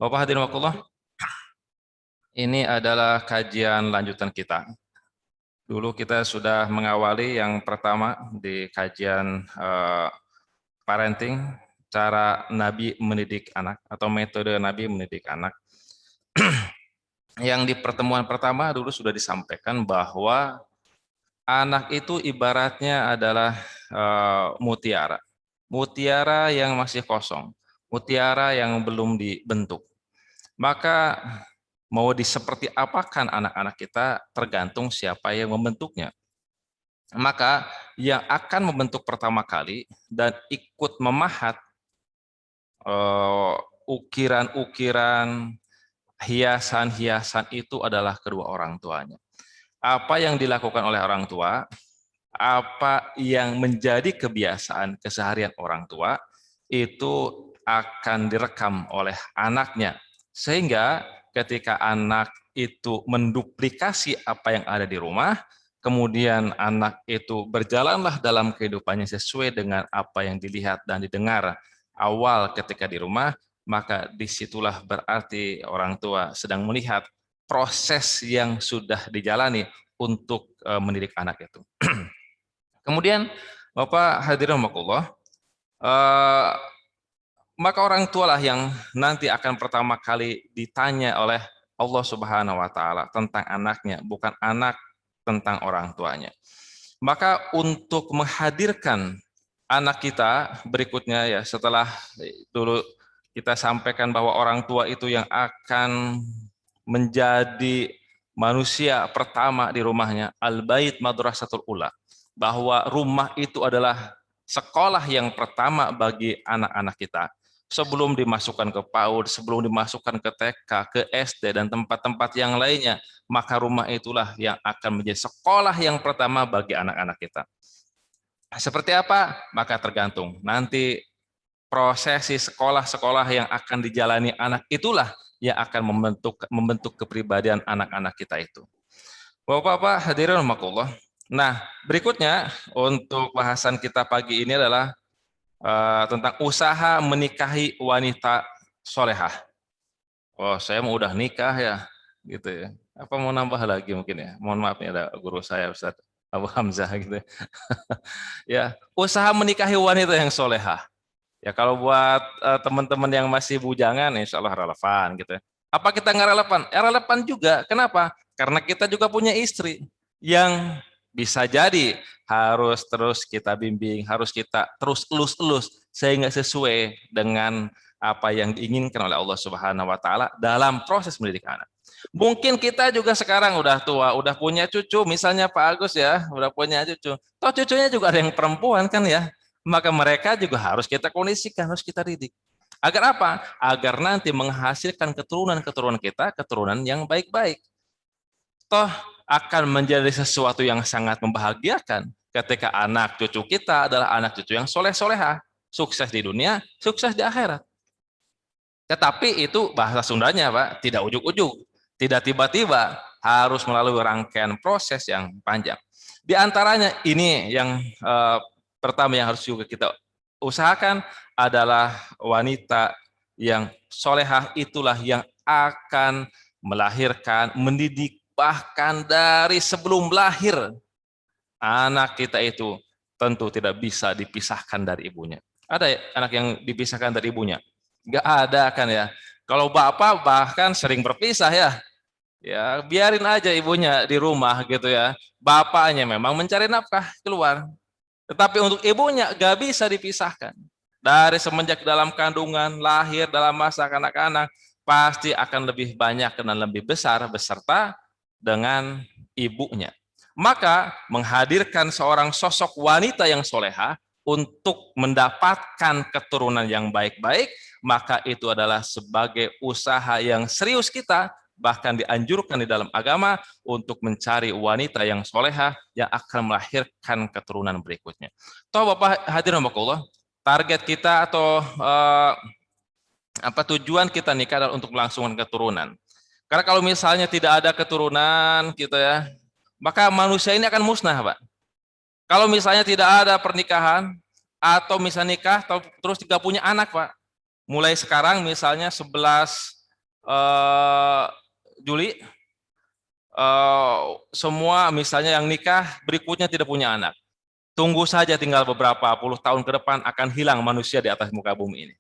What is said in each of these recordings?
Bapak hadirin wakullah, ini adalah kajian lanjutan kita. Dulu kita sudah mengawali yang pertama di kajian parenting, cara Nabi mendidik anak atau metode Nabi mendidik anak. Yang di pertemuan pertama dulu sudah disampaikan bahwa anak itu ibaratnya adalah mutiara. Mutiara yang masih kosong, mutiara yang belum dibentuk. Maka mau seperti apakan anak-anak kita tergantung siapa yang membentuknya. Maka yang akan membentuk pertama kali dan ikut memahat ukiran-ukiran, hiasan-hiasan itu adalah kedua orang tuanya. Apa yang dilakukan oleh orang tua, apa yang menjadi kebiasaan keseharian orang tua, itu akan direkam oleh anaknya. Sehingga ketika anak itu menduplikasi apa yang ada di rumah, kemudian anak itu berjalanlah dalam kehidupannya sesuai dengan apa yang dilihat dan didengar awal ketika di rumah, maka disitulah berarti orang tua sedang melihat proses yang sudah dijalani untuk mendidik anak itu. Kemudian Bapak hadirin rahimakumullah, maka orang tualah yang nanti akan pertama kali ditanya oleh Allah Subhanahu wa taala tentang anaknya, bukan anak tentang orang tuanya. Maka untuk menghadirkan anak kita berikutnya ya, setelah dulu kita sampaikan bahwa orang tua itu yang akan menjadi manusia pertama di rumahnya, al-bait madrasatul ula, bahwa rumah itu adalah sekolah yang pertama bagi anak-anak kita. Sebelum dimasukkan ke PAUD, sebelum dimasukkan ke TK, ke SD, dan tempat-tempat yang lainnya, maka rumah itulah yang akan menjadi sekolah yang pertama bagi anak-anak kita. Seperti apa? Maka tergantung. Nanti prosesi sekolah-sekolah yang akan dijalani anak itulah yang akan membentuk kepribadian anak-anak kita itu. Bapak-bapak hadirin rahimakumullah. Nah, berikutnya untuk bahasan kita pagi ini adalah tentang usaha menikahi wanita solehah. Oh, saya mau udah nikah ya, gitu ya. Apa mau nambah lagi mungkin ya? Mohon maaf nih ada guru saya Ustaz Abu Hamzah gitu. Ya, usaha menikahi wanita yang solehah. Ya kalau buat teman-teman yang masih bujangan, insya Allah relevan gitu ya. Apa kita nggak relevan? Relevan juga. Kenapa? Karena kita juga punya istri yang bisa jadi harus terus kita bimbing, harus kita terus elus-elus sehingga sesuai dengan apa yang diinginkan oleh Allah Subhanahu wa taala dalam proses mendidik anak. Mungkin kita juga sekarang udah tua, udah punya cucu, misalnya Pak Agus ya, udah punya cucu. Toh cucunya juga ada yang perempuan kan ya. Maka mereka juga harus kita kondisikan, harus kita didik. Agar apa? Agar nanti menghasilkan keturunan-keturunan kita, keturunan yang baik-baik. Toh akan menjadi sesuatu yang sangat membahagiakan ketika anak cucu kita adalah anak cucu yang soleh-soleha, sukses di dunia, sukses di akhirat. Tetapi itu bahasa Sundanya, Pak, tidak ujuk-ujuk, tidak tiba-tiba, harus melalui rangkaian proses yang panjang. Di antaranya ini yang pertama yang harus juga kita usahakan adalah wanita yang solehah, itulah yang akan melahirkan, mendidik, bahkan dari sebelum lahir anak kita itu tentu tidak bisa dipisahkan dari ibunya. Ada anak yang dipisahkan dari ibunya? Nggak ada kan ya. Kalau bapak bahkan sering berpisah ya. Ya biarin aja ibunya di rumah gitu ya. Bapaknya memang mencari nafkah keluar. Tetapi untuk ibunya nggak bisa dipisahkan. Dari semenjak dalam kandungan, lahir, dalam masa kanak-kanak, pasti akan lebih banyak dan lebih besar beserta dengan ibunya. Maka menghadirkan seorang sosok wanita yang soleha untuk mendapatkan keturunan yang baik-baik, maka itu adalah sebagai usaha yang serius kita, bahkan dianjurkan di dalam agama untuk mencari wanita yang soleha yang akan melahirkan keturunan berikutnya. Toh Bapak hadirin rahimakumullah, target kita atau tujuan kita nikah adalah untuk melangsungkan keturunan. Karena kalau misalnya tidak ada keturunan gitu ya, maka manusia ini akan musnah, Pak. Kalau misalnya tidak ada pernikahan atau misalnya nikah terus tidak punya anak, Pak. Mulai sekarang misalnya 11 Juli, semua misalnya yang nikah berikutnya tidak punya anak. Tunggu saja tinggal beberapa puluh tahun ke depan akan hilang manusia di atas muka bumi ini.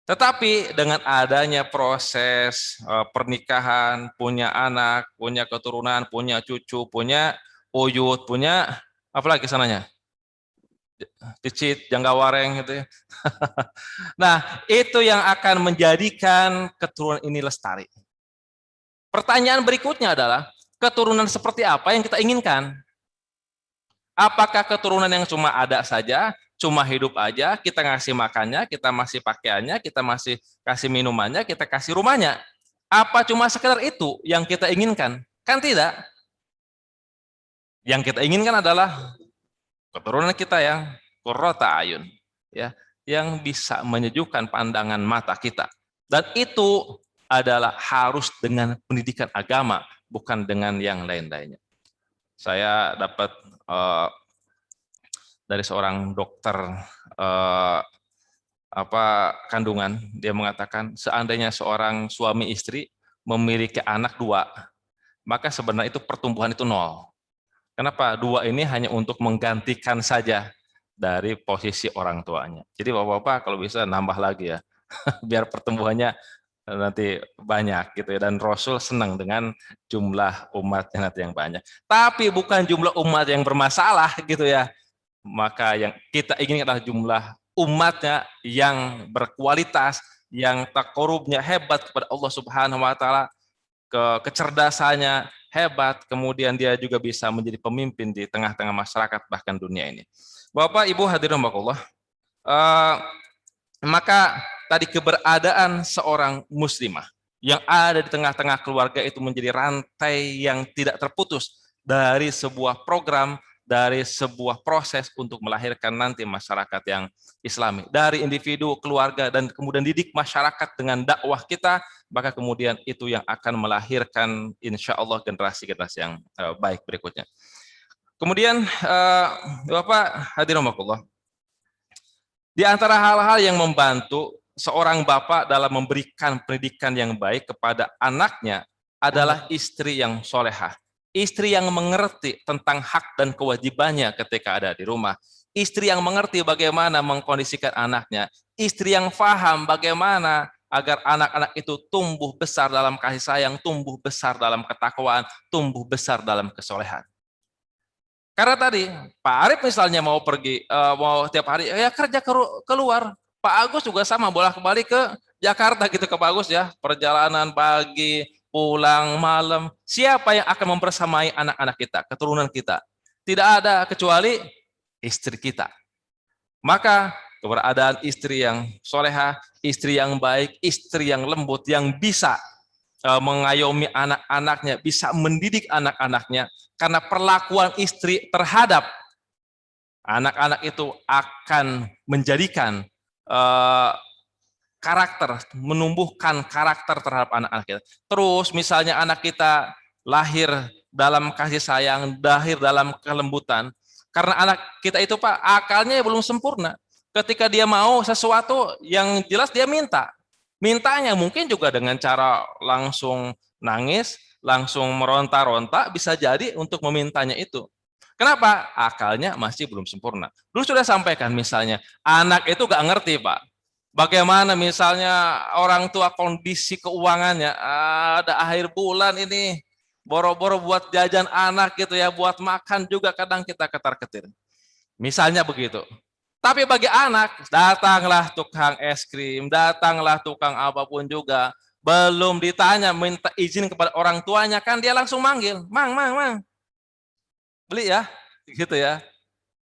Tetapi dengan adanya proses pernikahan, punya anak, punya keturunan, punya cucu, punya uyut, punya apa lagi sananya? Cicit, janggawareng gitu ya. Nah, itu yang akan menjadikan keturunan ini lestari. Pertanyaan berikutnya adalah, keturunan seperti apa yang kita inginkan? Apakah keturunan yang cuma ada saja, cuma hidup aja, kita ngasih makannya, kita masih pakaiannya, kita masih kasih minumannya, kita kasih rumahnya? Apa cuma sekedar itu yang kita inginkan? Kan tidak. Yang kita inginkan adalah keturunan kita yang qurrata ayun, ya, yang bisa menyejukkan pandangan mata kita. Dan itu adalah harus dengan pendidikan agama, bukan dengan yang lain-lainnya. Saya dapat dari seorang dokter kandungan, dia mengatakan seandainya seorang suami istri memiliki anak dua, maka sebenarnya itu pertumbuhan itu nol. Kenapa? Dua ini hanya untuk menggantikan saja dari posisi orang tuanya. Jadi bapak-bapak kalau bisa nambah lagi ya, biar pertumbuhannya nanti banyak gitu ya. Dan Rasul senang dengan jumlah umatnya nanti yang banyak. Tapi bukan jumlah umat yang bermasalah gitu ya. Maka yang kita ingin adalah jumlah umatnya yang berkualitas, yang takorubnya hebat kepada Allah Subhanahu wa taala, kecerdasannya hebat, kemudian dia juga bisa menjadi pemimpin di tengah-tengah masyarakat bahkan dunia ini. Bapak, Ibu hadirin rahimakumullah, maka tadi keberadaan seorang muslimah yang ada di tengah-tengah keluarga itu menjadi rantai yang tidak terputus dari sebuah program, dari sebuah proses untuk melahirkan nanti masyarakat yang Islami. Dari individu, keluarga, dan kemudian didik masyarakat dengan dakwah kita, maka kemudian itu yang akan melahirkan insya Allah generasi-generasi yang baik berikutnya. Kemudian Bapak hadirin rahimakumullah, di antara hal-hal yang membantu seorang bapak dalam memberikan pendidikan yang baik kepada anaknya adalah istri yang solehah. Istri yang mengerti tentang hak dan kewajibannya ketika ada di rumah. Istri yang mengerti bagaimana mengkondisikan anaknya. Istri yang paham bagaimana agar anak-anak itu tumbuh besar dalam kasih sayang, tumbuh besar dalam ketakwaan, tumbuh besar dalam kesolehan. Karena tadi Pak Arif misalnya mau pergi, mau tiap hari ya kerja keluar. Pak Agus juga sama, bolak-balik ke Jakarta gitu ke Pak Agus ya, perjalanan pagi, pulang malam. Siapa yang akan mempersamai anak-anak kita, keturunan kita? Tidak ada kecuali istri kita. Maka keberadaan istri yang soleha, istri yang baik, istri yang lembut, yang bisa mengayomi anak-anaknya, bisa mendidik anak-anaknya, karena perlakuan istri terhadap anak-anak itu akan menjadikan karakter, menumbuhkan karakter terhadap anak-anak kita. Terus misalnya anak kita lahir dalam kasih sayang, lahir dalam kelembutan, karena anak kita itu Pak, akalnya belum sempurna. Ketika dia mau sesuatu yang jelas dia minta. Mintanya mungkin juga dengan cara langsung nangis, langsung meronta-ronta, bisa jadi untuk memintanya itu. Kenapa? Akalnya masih belum sempurna. Dulu sudah sampaikan misalnya, anak itu gak ngerti Pak. Bagaimana misalnya orang tua kondisi keuangannya, ada akhir bulan ini, boro-boro buat jajan anak gitu ya, buat makan juga kadang kita ketar-ketir. Misalnya begitu. Tapi bagi anak, datanglah tukang es krim, datanglah tukang apapun juga, belum ditanya minta izin kepada orang tuanya, kan dia langsung manggil, mang, beli ya, gitu ya.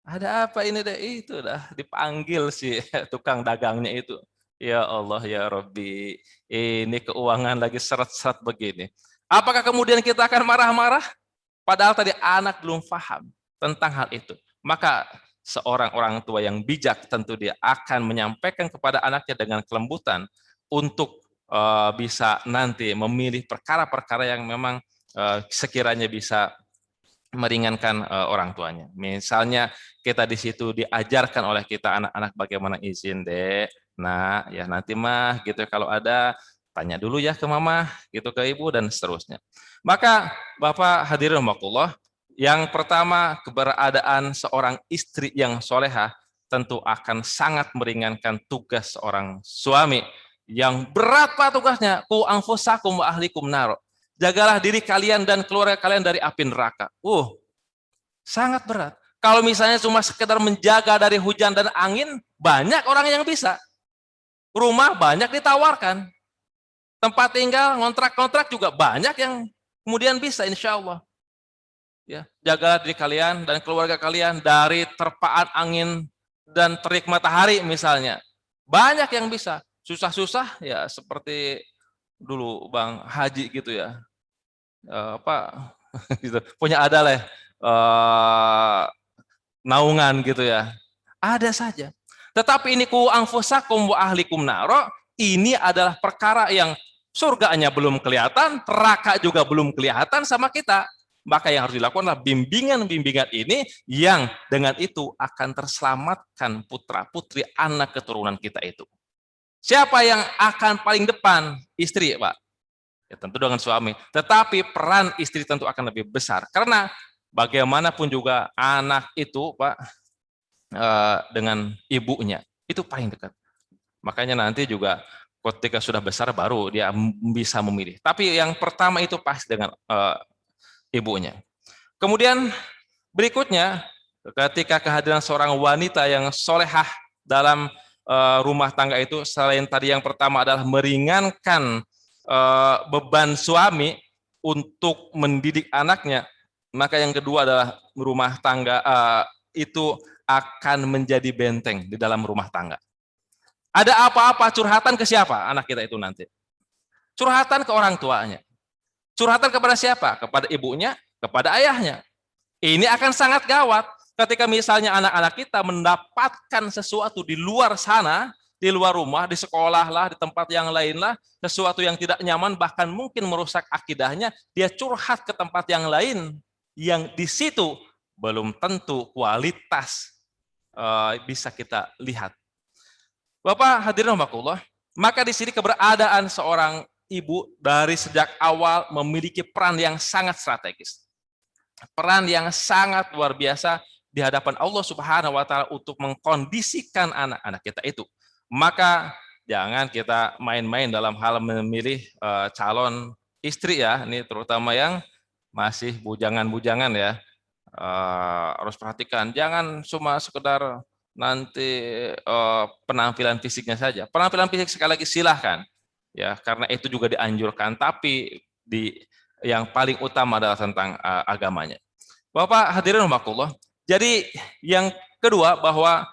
Ada apa ini deh? Itu dah dipanggil si tukang dagangnya itu. Ya Allah ya Rabbi, ini keuangan lagi seret-seret begini. Apakah kemudian kita akan marah-marah? Padahal tadi anak belum paham tentang hal itu. Maka seorang orang tua yang bijak tentu dia akan menyampaikan kepada anaknya dengan kelembutan untuk bisa nanti memilih perkara-perkara yang memang sekiranya bisa meringankan orang tuanya. Misalnya kita di situ diajarkan oleh kita anak-anak bagaimana izin, Dek. Nah, ya nanti mah gitu kalau ada tanya dulu ya ke mama, gitu ke ibu, dan seterusnya. Maka Bapak hadirin rahimakumullah, yang pertama, keberadaan seorang istri yang solehah tentu akan sangat meringankan tugas seorang suami yang berat Pak tugasnya. Ku anfusakum wa ahlikum nar. Jagalah diri kalian dan keluarga kalian dari api neraka. Sangat berat. Kalau misalnya cuma sekedar menjaga dari hujan dan angin, banyak orang yang bisa. Rumah banyak ditawarkan. Tempat tinggal, kontrak-kontrak juga banyak yang kemudian bisa, insya Allah. Ya, jagalah diri kalian dan keluarga kalian dari terpaan angin dan terik matahari misalnya. Banyak yang bisa. Susah-susah ya seperti dulu Bang Haji gitu ya. Gitu. Punya ada lah naungan gitu ya. Ada saja. Tetapi ini ku anfusakum wa ahlikum naro, ini adalah perkara yang surganya belum kelihatan, neraka juga belum kelihatan sama kita. Maka yang harus dilakukan adalah bimbingan-bimbingan ini yang dengan itu akan terselamatkan putra-putri anak keturunan kita itu. Siapa yang akan paling depan? Istri, Pak. Ya, tentu dengan suami. Tetapi peran istri tentu akan lebih besar. Karena bagaimanapun juga anak itu, Pak, dengan ibunya, itu paling dekat. Makanya nanti juga ketika sudah besar baru dia bisa memilih. Tapi yang pertama itu pas dengan ibunya. Kemudian berikutnya, ketika kehadiran seorang wanita yang solehah dalam rumah tangga itu, selain tadi yang pertama adalah meringankan beban suami untuk mendidik anaknya, maka yang kedua adalah rumah tangga itu akan menjadi benteng di dalam rumah tangga. Ada apa-apa curhatan ke siapa anak kita itu nanti? Curhatan ke orang tuanya. Curhatan kepada siapa? Kepada ibunya, kepada ayahnya. Ini akan sangat gawat ketika misalnya anak-anak kita mendapatkan sesuatu di luar sana, di luar rumah, di sekolah lah, di tempat yang lain lah, sesuatu yang tidak nyaman, bahkan mungkin merusak akidahnya, dia curhat ke tempat yang lain, yang di situ belum tentu kualitas bisa kita lihat. Bapak hadirin rahimakumullah, maka di sini keberadaan seorang ibu dari sejak awal memiliki peran yang sangat strategis. Peran yang sangat luar biasa di hadapan Allah Subhanahu wa taala untuk mengkondisikan anak-anak kita itu. Maka jangan kita main-main dalam hal memilih calon istri ya, ini terutama yang masih bujangan-bujangan ya. Harus perhatikan, jangan cuma sekedar nanti penampilan fisiknya saja. Penampilan fisik sekali lagi silahkan, ya karena itu juga dianjurkan. Tapi yang paling utama adalah tentang agamanya. Bapak hadirin rahimakumullah. Jadi yang kedua bahwa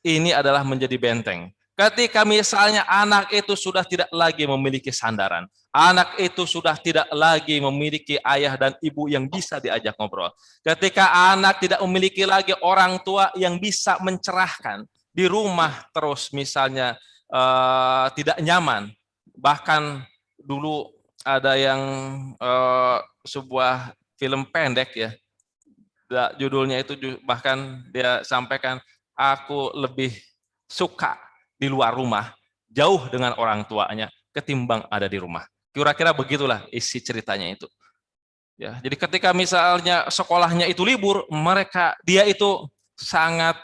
ini adalah menjadi benteng. Ketika misalnya anak itu sudah tidak lagi memiliki sandaran, anak itu sudah tidak lagi memiliki ayah dan ibu yang bisa diajak ngobrol. Ketika anak tidak memiliki lagi orang tua yang bisa mencerahkan, di rumah terus misalnya tidak nyaman. Bahkan dulu ada yang sebuah film pendek ya, judulnya itu bahkan dia sampaikan, aku lebih suka di luar rumah, jauh dengan orang tuanya, ketimbang ada di rumah. Kira-kira begitulah isi ceritanya itu. Ya, jadi ketika misalnya sekolahnya itu libur, dia itu sangat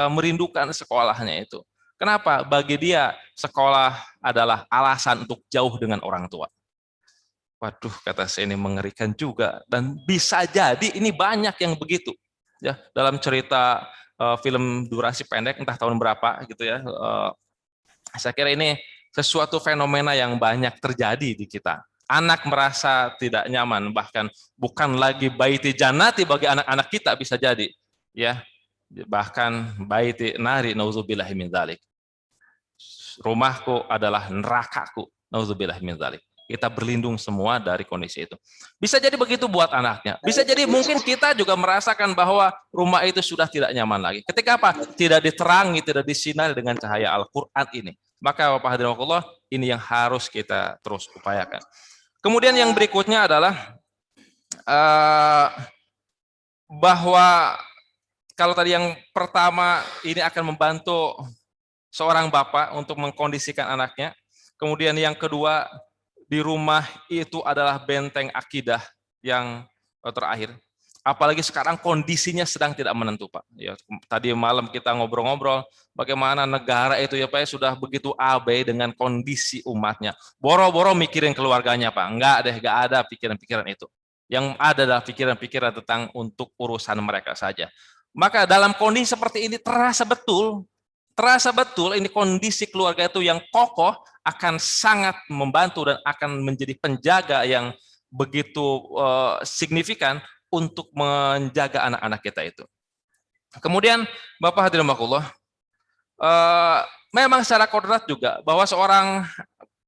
merindukan sekolahnya itu. Kenapa? Bagi dia sekolah adalah alasan untuk jauh dengan orang tua. Waduh, kata saya ini mengerikan juga, dan bisa jadi ini banyak yang begitu. Ya, dalam cerita film durasi pendek entah tahun berapa gitu ya. Saya kira ini sesuatu fenomena yang banyak terjadi di kita. Anak merasa tidak nyaman, bahkan bukan lagi baiti jannati bagi anak-anak kita bisa jadi, ya. Bahkan baiti nari nauzubillahi min dzalik. Rumahku adalah nerakaku, nauzubillahi min dzalik. Kita berlindung semua dari kondisi itu. Bisa jadi begitu buat anaknya. Bisa jadi mungkin kita juga merasakan bahwa rumah itu sudah tidak nyaman lagi. Ketika apa? Tidak diterangi, tidak disinari dengan cahaya Al-Quran ini. Maka Bapak hadirin Allah, ini yang harus kita terus upayakan. Kemudian yang berikutnya adalah bahwa kalau tadi yang pertama ini akan membantu seorang bapak untuk mengkondisikan anaknya, Kemudian yang kedua, di rumah itu adalah benteng akidah yang terakhir. Apalagi sekarang kondisinya sedang tidak menentu, Pak. Ya, tadi malam kita ngobrol-ngobrol bagaimana negara itu ya Pak sudah begitu abai dengan kondisi umatnya. Boro-boro mikirin keluarganya, Pak. Enggak ada pikiran-pikiran itu. Yang ada adalah pikiran-pikiran tentang untuk urusan mereka saja. Maka dalam kondisi seperti ini terasa betul ini kondisi keluarga itu yang kokoh akan sangat membantu dan akan menjadi penjaga yang begitu signifikan untuk menjaga anak-anak kita itu. Kemudian Bapak hadirin rahimakumullah, memang secara kodrat juga bahwa seorang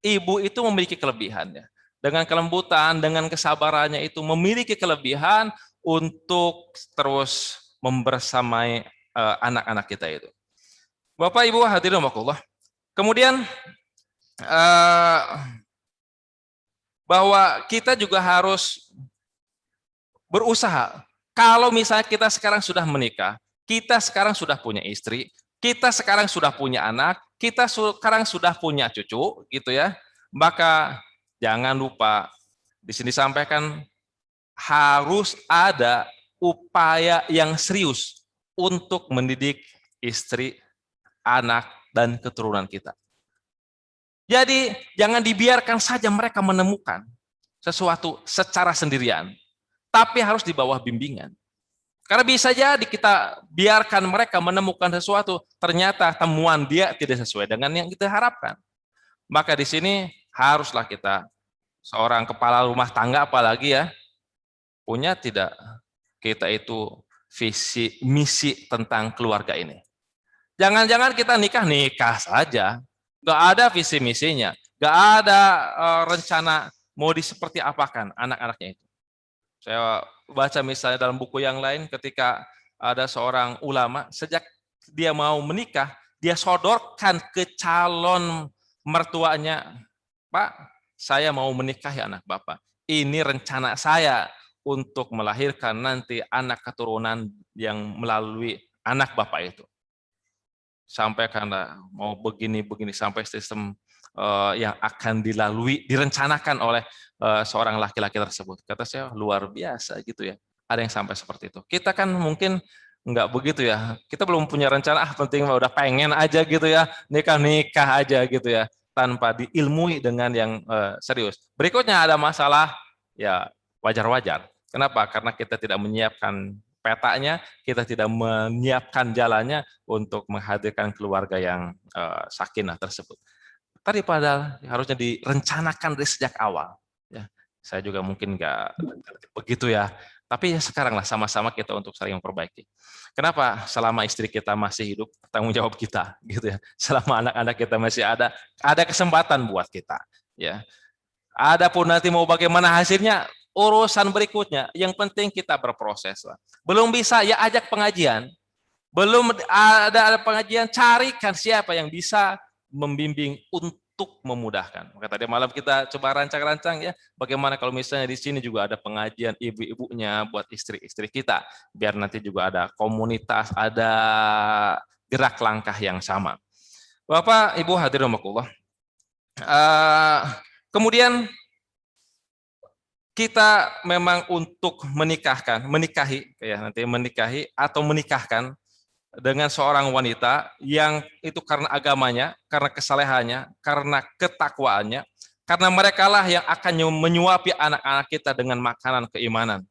ibu itu memiliki kelebihan ya. Dengan kelembutan, dengan kesabarannya itu memiliki kelebihan untuk terus membersamai anak-anak kita itu. Bapak Ibu hadirin rahimakumullah. Kemudian bahwa kita juga harus berusaha. Kalau misalnya kita sekarang sudah menikah, kita sekarang sudah punya istri, kita sekarang sudah punya anak, kita sekarang sudah punya cucu, gitu ya. Maka jangan lupa di sini disampaikan harus ada upaya yang serius untuk mendidik istri, anak, dan keturunan kita. Jadi jangan dibiarkan saja mereka menemukan sesuatu secara sendirian, tapi harus di bawah bimbingan. Karena bisa jadi kita biarkan mereka menemukan sesuatu, ternyata temuan dia tidak sesuai dengan yang kita harapkan. Maka di sini haruslah kita, seorang kepala rumah tangga apalagi ya, punya tidak kita itu visi misi tentang keluarga ini. Jangan-jangan kita nikah saja, nggak ada visi misinya, nggak ada rencana mau seperti apakan anak-anaknya itu. Saya baca misalnya dalam buku yang lain ketika ada seorang ulama, sejak dia mau menikah, dia sodorkan ke calon mertuanya, Pak, saya mau menikahi anak Bapak. Ini rencana saya untuk melahirkan nanti anak keturunan yang melalui anak Bapak itu. Sampai karena mau begini-begini sampai sistem yang akan direncanakan oleh seorang laki-laki tersebut. Kata saya luar biasa gitu ya. Ada yang sampai seperti itu. Kita kan mungkin nggak begitu ya. Kita belum punya rencana, penting udah pengen aja gitu ya, nikah aja gitu ya, tanpa diilmui dengan yang serius. Berikutnya ada masalah ya wajar-wajar. Kenapa? Karena kita tidak menyiapkan petanya, kita tidak menyiapkan jalannya untuk menghadirkan keluarga yang sakinah tersebut. Tadi padahal harusnya direncanakan dari sejak awal. Ya, saya juga mungkin nggak begitu ya. Tapi ya sekarang lah sama-sama kita untuk saling memperbaiki. Kenapa? Selama istri kita masih hidup, tanggung jawab kita, gitu ya. Selama anak-anak kita masih ada kesempatan buat kita. Ya, adapun nanti mau bagaimana hasilnya, urusan berikutnya. Yang penting kita berproses lah. Belum bisa ya ajak pengajian. Belum ada pengajian, carikan siapa yang bisa membimbing untuk memudahkan. Maka tadi malam kita coba rancang-rancang ya, bagaimana kalau misalnya di sini juga ada pengajian ibu-ibunya buat istri-istri kita, biar nanti juga ada komunitas, ada gerak langkah yang sama. Bapak, Ibu hadirin rahimakumullah. Kemudian kita memang untuk menikahi ya nanti menikahi atau menikahkan dengan seorang wanita yang itu karena agamanya, karena kesalehannya, karena ketakwaannya, karena merekalah yang akan menyuapi anak-anak kita dengan makanan keimanan,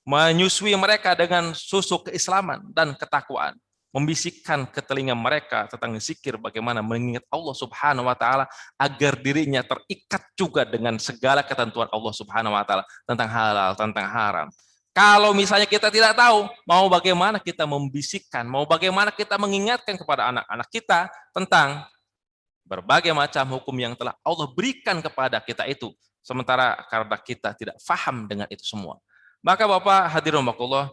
menyusui mereka dengan susu keislaman dan ketakwaan, membisikkan ke telinga mereka tentang zikir bagaimana mengingat Allah Subhanahu wa taala agar dirinya terikat juga dengan segala ketentuan Allah Subhanahu wa taala tentang halal, tentang haram. Kalau misalnya kita tidak tahu, mau bagaimana kita membisikkan, mau bagaimana kita mengingatkan kepada anak-anak kita tentang berbagai macam hukum yang telah Allah berikan kepada kita itu, sementara karena kita tidak paham dengan itu semua. Maka Bapak hadirin rahimakumullah,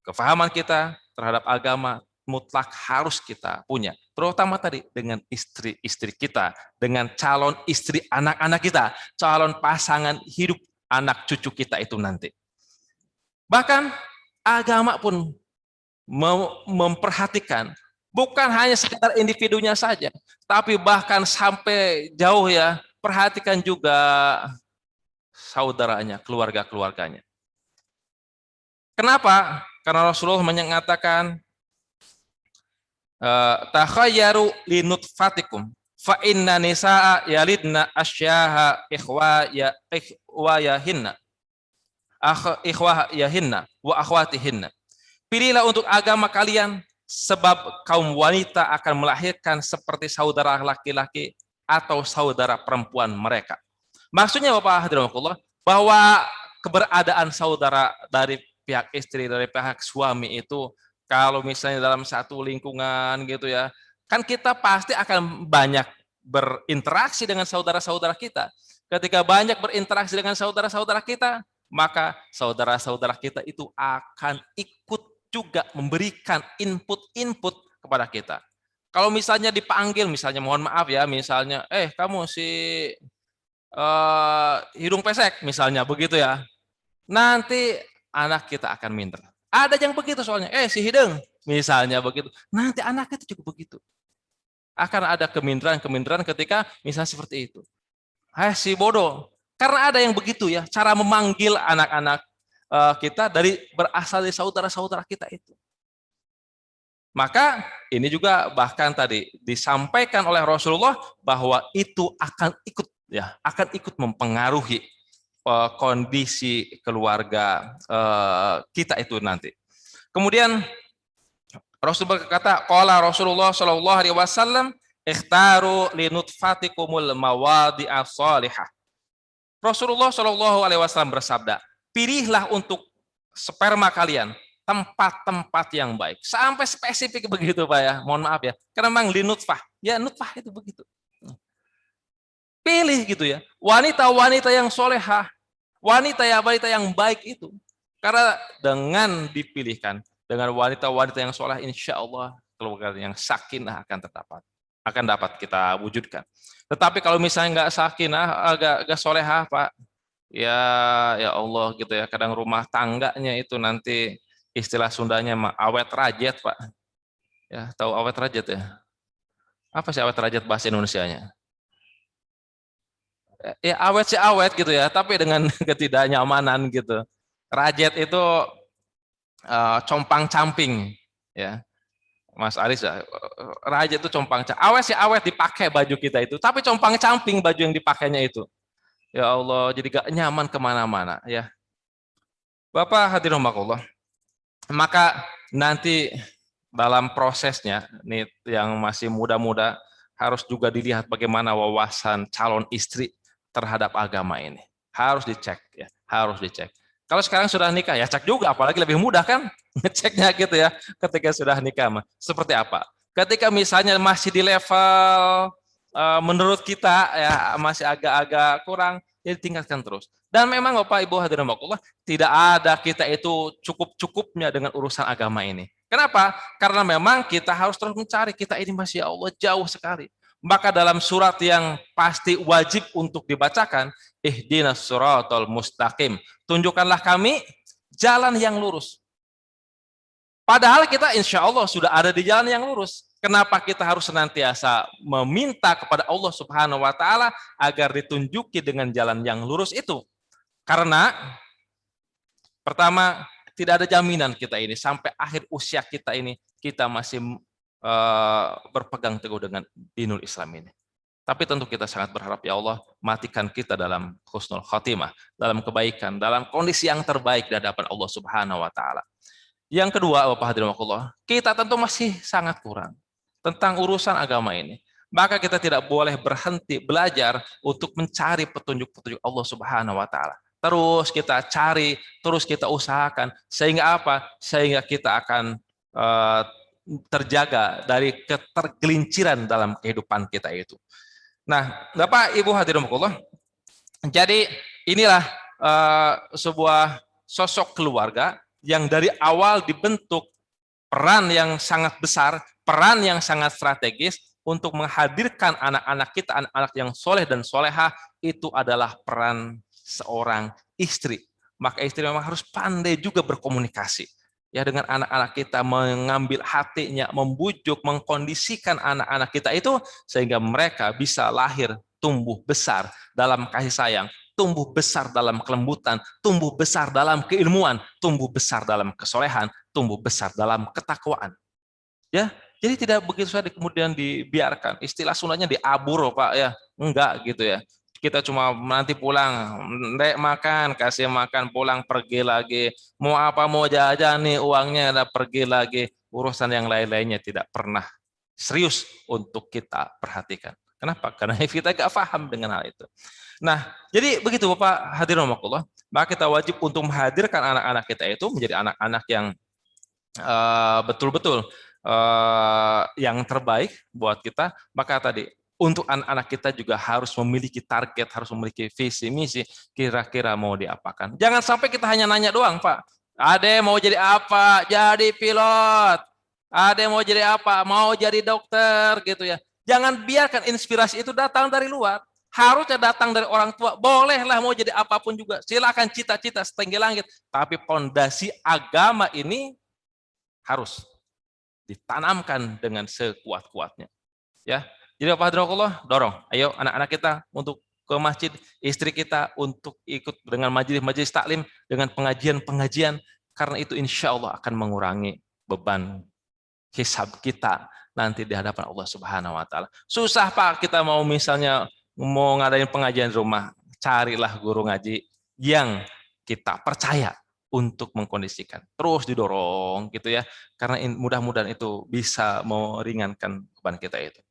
kefahaman kita terhadap agama mutlak harus kita punya, terutama tadi dengan istri-istri kita, dengan calon istri anak-anak kita, calon pasangan hidup anak cucu kita itu nanti. Bahkan agama pun memperhatikan Bukan hanya sekedar individunya saja, tapi bahkan sampai jauh ya. Perhatikan juga saudaranya, keluarga-keluarganya. Kenapa? Karena Rasulullah mengatakan takhayyaru linutfatikum fa inna nisaa yalidna asyaha ikhwayahinna ikhwayahinna wa akhwatihinna. Pilihlah untuk agama kalian sebab kaum wanita akan melahirkan seperti saudara laki-laki atau saudara perempuan mereka. Maksudnya Bapak hadirin bahwa keberadaan saudara dari pihak istri, dari pihak suami itu kalau misalnya dalam satu lingkungan gitu ya, kan kita pasti akan banyak berinteraksi dengan saudara-saudara kita. Ketika banyak berinteraksi dengan saudara-saudara kita, maka saudara-saudara kita itu akan ikut juga memberikan input-input kepada kita. Kalau misalnya dipanggil, misalnya mohon maaf ya, misalnya, kamu si hidung pesek, misalnya begitu ya, nanti anak kita akan minder. Ada yang begitu soalnya, si hidung, misalnya begitu. Nanti anak itu juga begitu. Akan ada keminderan ketika misalnya seperti itu. Si bodoh. Karena ada yang begitu ya, cara memanggil anak-anak kita berasal dari saudara-saudara kita itu. Maka ini juga bahkan tadi disampaikan oleh Rasulullah bahwa itu akan ikut mempengaruhi kondisi keluarga kita itu nanti. Kemudian Rasul berkata, qala Rasulullah sallallahu alaihi wasallam, ikhtaru linutfatikumul mawadi'a shalihah. Rasulullah sallallahu alaihi wasallam bersabda, pilihlah untuk sperma kalian tempat-tempat yang baik. Sampai spesifik begitu Pak ya. Mohon maaf ya. Karena memang linutfah. Ya nutfah itu begitu. Pilih gitu ya. Wanita-wanita yang solehah. Wanita yang baik itu. Karena dengan dipilihkan. Dengan wanita-wanita yang soleh, insya Allah keluarga yang sakinah akan dapat kita wujudkan. Tetapi kalau misalnya nggak sakinah, agak solehah Pak. Ya Allah gitu ya. Kadang rumah tangganya itu nanti istilah Sundanya awet rajet Pak. Ya, tahu awet rajet ya? Apa sih awet rajet bahasa Indonesianya? Ya awet sih awet gitu ya, tapi dengan ketidaknyamanan gitu. Rajet itu compang-camping ya. Mas Aris ya, rajet itu compang-camping. Awet sih awet dipakai baju kita itu, tapi compang-camping baju yang dipakainya itu. Ya Allah, jadi gak nyaman kemana-mana ya. Bapak hadirin rahimakumullah. Maka nanti dalam prosesnya nih yang masih muda-muda harus juga dilihat bagaimana wawasan calon istri terhadap agama ini. Harus dicek ya, harus dicek. Kalau sekarang sudah nikah ya cek juga, apalagi lebih mudah kan ngeceknya gitu ya ketika sudah nikah. Seperti apa? Ketika misalnya masih di level menurut kita ya masih agak-agak kurang, ya ditingkatkan terus. Dan memang Bapak Ibu hadirin rahimakumullah, tidak ada kita itu cukup-cukupnya dengan urusan agama ini. Kenapa? Karena memang kita harus terus mencari, kita ini masya Allah jauh sekali. Maka dalam surat yang pasti wajib untuk dibacakan, ihdinas siratal mustaqim, tunjukkanlah kami jalan yang lurus. Padahal kita insya Allah sudah ada di jalan yang lurus. Kenapa kita harus senantiasa meminta kepada Allah Subhanahu wa Ta'ala agar ditunjuki dengan jalan yang lurus itu? Karena pertama, tidak ada jaminan kita ini sampai akhir usia kita ini kita masih berpegang teguh dengan dinul Islam ini. Tapi tentu kita sangat berharap ya Allah matikan kita dalam husnul khotimah, dalam kebaikan, dalam kondisi yang terbaik di hadapan Allah Subhanahu wa Ta'ala. Yang kedua, Bapak hadirin rahimakumullah, kita tentu masih sangat kurang tentang urusan agama ini. Maka kita tidak boleh berhenti belajar untuk mencari petunjuk-petunjuk Allah Subhanahu wa Ta'ala. Terus kita cari, terus kita usahakan, sehingga apa? Sehingga kita akan terjaga dari ketergelinciran dalam kehidupan kita itu. Nah, Bapak Ibu hadirin rahimakumullah, jadi inilah sebuah sosok keluarga yang dari awal dibentuk peran yang sangat besar, peran yang sangat strategis untuk menghadirkan anak-anak kita, anak-anak yang soleh dan solehah, itu adalah peran seorang istri. Maka istri memang harus pandai juga berkomunikasi. ya dengan anak-anak kita, mengambil hatinya, membujuk, mengkondisikan anak-anak kita itu sehingga mereka bisa lahir, tumbuh besar dalam kasih sayang, tumbuh besar dalam kelembutan, tumbuh besar dalam keilmuan, tumbuh besar dalam kesolehan, tumbuh besar dalam ketakwaan. Ya, jadi tidak begitu saja kemudian dibiarkan. Istilah Sundanya diabur, Pak, ya. Enggak gitu ya. Kita cuma nanti pulang, Dek makan, kasih makan, pulang pergi lagi. Mau apa, mau jajan nih uangnya, ada pergi lagi. Urusan yang lain-lainnya tidak pernah serius untuk kita perhatikan. Kenapa? Karena kita gak paham dengan hal itu. Nah, jadi begitu Bapak hadirin rahimakumullah. Maka kita wajib untuk menghadirkan anak-anak kita itu menjadi anak-anak yang betul-betul yang terbaik buat kita. Maka tadi untuk anak-anak kita juga harus memiliki target, harus memiliki visi misi, kira-kira mau diapakan. Jangan sampai kita hanya nanya doang, Pak. Ade mau jadi apa? Jadi pilot. Ade mau jadi apa? Mau jadi dokter gitu ya. Jangan biarkan inspirasi itu datang dari luar. Harusnya datang dari orang tua. Bolehlah mau jadi apapun juga. Silakan cita-cita setinggi langit. Tapi pondasi agama ini harus ditanamkan dengan sekuat-kuatnya. Ya, jadi Bapak hadirin dorong, ayo anak-anak kita untuk ke masjid, istri kita untuk ikut dengan majelis-majelis taklim, dengan pengajian-pengajian, karena itu insya Allah akan mengurangi beban hisab kita nanti di hadapan Allah Subhanahu Wa Taala. Susah Pak kita mau misalnya mau ngadain pengajian rumah, carilah guru ngaji yang kita percaya untuk mengkondisikan, terus didorong gitu ya, karena mudah-mudahan itu bisa meringankan beban kita itu.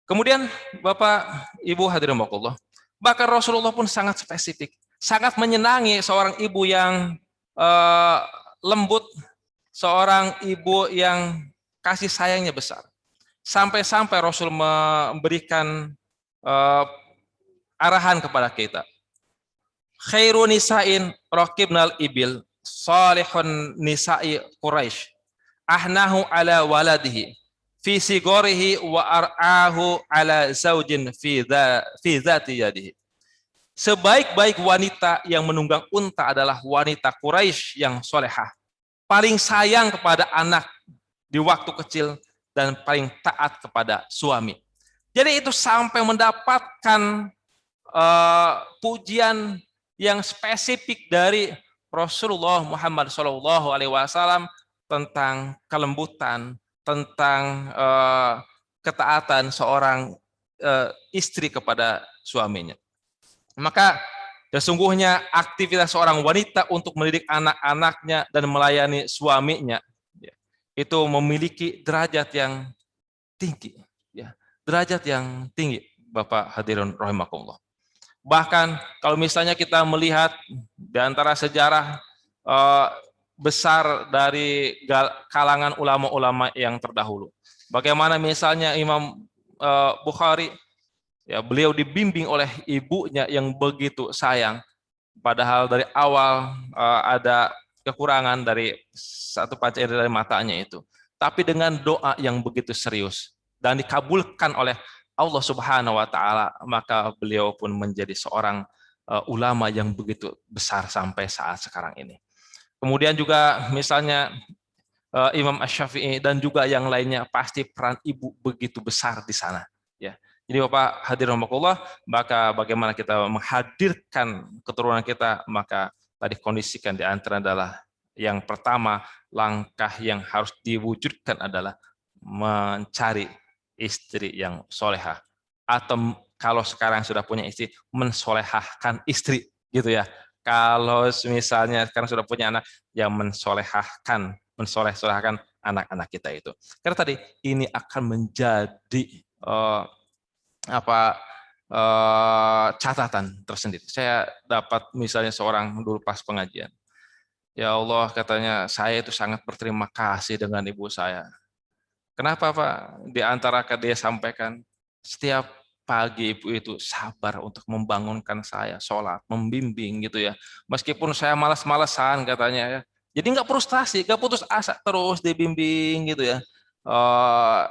Kemudian Bapak Ibu hadirin rahimakumullah, bahkan Rasulullah pun sangat spesifik, sangat menyenangi seorang ibu yang lembut, seorang ibu yang kasih sayangnya besar. Sampai-sampai Rasul memberikan arahan kepada kita. Khairun nisa'in raqibnal ibil, salihun nisa'i Quraisy, ahnahu ala waladihi, fi sigorihi wa ar'ahu ala zaujin fi dzati yadihi. Sebaik-baik wanita yang menunggang unta adalah wanita Quraisy yang solehah, paling sayang kepada anak di waktu kecil dan paling taat kepada suami. Jadi itu sampai mendapatkan pujian yang spesifik dari Rasulullah Muhammad SAW tentang kelembutan, tentang ketaatan seorang istri kepada suaminya. Maka sesungguhnya aktivitas seorang wanita untuk mendidik anak-anaknya dan melayani suaminya itu memiliki derajat yang tinggi, ya, derajat yang tinggi, Bapak hadirin rahimakumullah. Bahkan kalau misalnya kita melihat di antara sejarah besar dari kalangan ulama-ulama yang terdahulu, bagaimana misalnya Imam Bukhari, ya, beliau dibimbing oleh ibunya yang begitu sayang, padahal dari awal ada kekurangan dari satu panca indera dari matanya itu, tapi dengan doa yang begitu serius dan dikabulkan oleh Allah Subhanahu Wa Taala, maka beliau pun menjadi seorang ulama yang begitu besar sampai saat sekarang ini. Kemudian juga misalnya Imam Asy-Syafi'i dan juga yang lainnya, pasti peran ibu begitu besar di sana. Ya, jadi Bapak hadirin rahimakumullah, maka bagaimana kita menghadirkan keturunan kita, maka tadi kondisikan di antara adalah yang pertama, langkah yang harus diwujudkan adalah mencari istri yang solehah, atau kalau sekarang sudah punya istri, mensolehahkan istri gitu ya. Kalau misalnya sekarang sudah punya anak, yang mensolehahkan anak-anak kita itu. Karena tadi ini akan menjadi catatan tersendiri. Saya dapat misalnya seorang dulu pas pengajian, ya Allah katanya, saya itu sangat berterima kasih dengan ibu saya. Kenapa Pak? Di antara dia sampaikan, setiap pagi ibu itu sabar untuk membangunkan saya, sholat, membimbing gitu ya. Meskipun saya malas-malasan katanya ya. Jadi nggak frustasi, nggak putus asa, terus dibimbing gitu ya.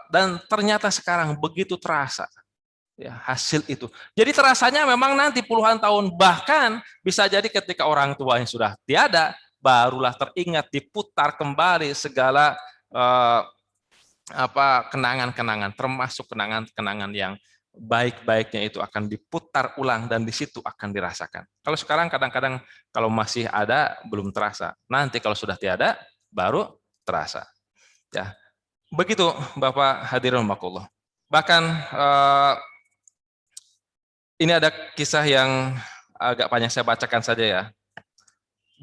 Dan ternyata sekarang begitu terasa ya hasil itu. Jadi terasanya memang nanti puluhan tahun, bahkan bisa jadi ketika orang tua yang sudah tiada, barulah teringat, diputar kembali segala kenangan-kenangan, termasuk kenangan-kenangan yang baik-baiknya itu akan diputar ulang dan di situ akan dirasakan. Kalau sekarang kadang-kadang kalau masih ada belum terasa. Nanti kalau sudah tiada baru terasa. Ya. Begitu Bapak hadirin rahimakumullah. Bahkan ini ada kisah yang agak panjang, saya bacakan saja ya.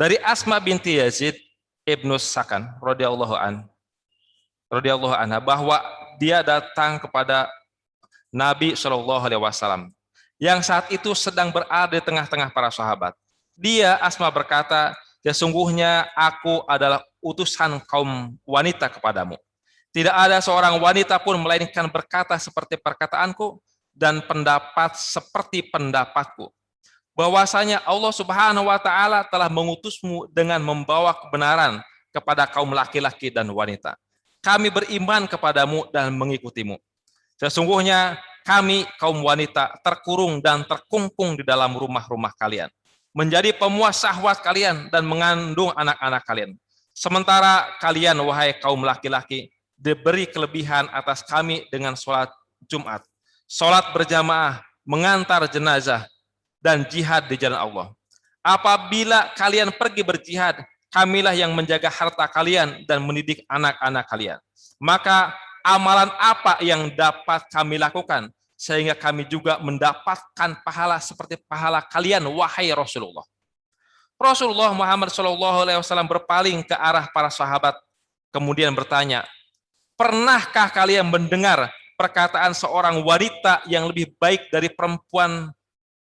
Dari Asma binti Yazid ibnu Sakan radhiyallahu anha bahwa dia datang kepada Nabi Shallallahu Alaihi Wasallam yang saat itu sedang berada di tengah-tengah para sahabat. Dia Asma berkata, sesungguhnya aku adalah utusan kaum wanita kepadamu. Tidak ada seorang wanita pun melainkan berkata seperti perkataanku dan pendapat seperti pendapatku. Bahwasanya Allah Subhanahu wa taala telah mengutusmu dengan membawa kebenaran kepada kaum laki-laki dan wanita. Kami beriman kepadamu dan mengikutimu. Sesungguhnya kami kaum wanita terkurung dan terkungkung di dalam rumah-rumah kalian, menjadi pemuas syahwat kalian dan mengandung anak-anak kalian. Sementara kalian wahai kaum laki-laki diberi kelebihan atas kami dengan sholat Jumat, sholat berjamaah, mengantar jenazah, dan jihad di jalan Allah. Apabila kalian pergi berjihad, kamilah yang menjaga harta kalian dan mendidik anak-anak kalian. Maka amalan apa yang dapat kami lakukan sehingga kami juga mendapatkan pahala seperti pahala kalian wahai Rasulullah. Rasulullah Muhammad SAW berpaling ke arah para sahabat kemudian bertanya, pernahkah kalian mendengar perkataan seorang wanita yang lebih baik dari perempuan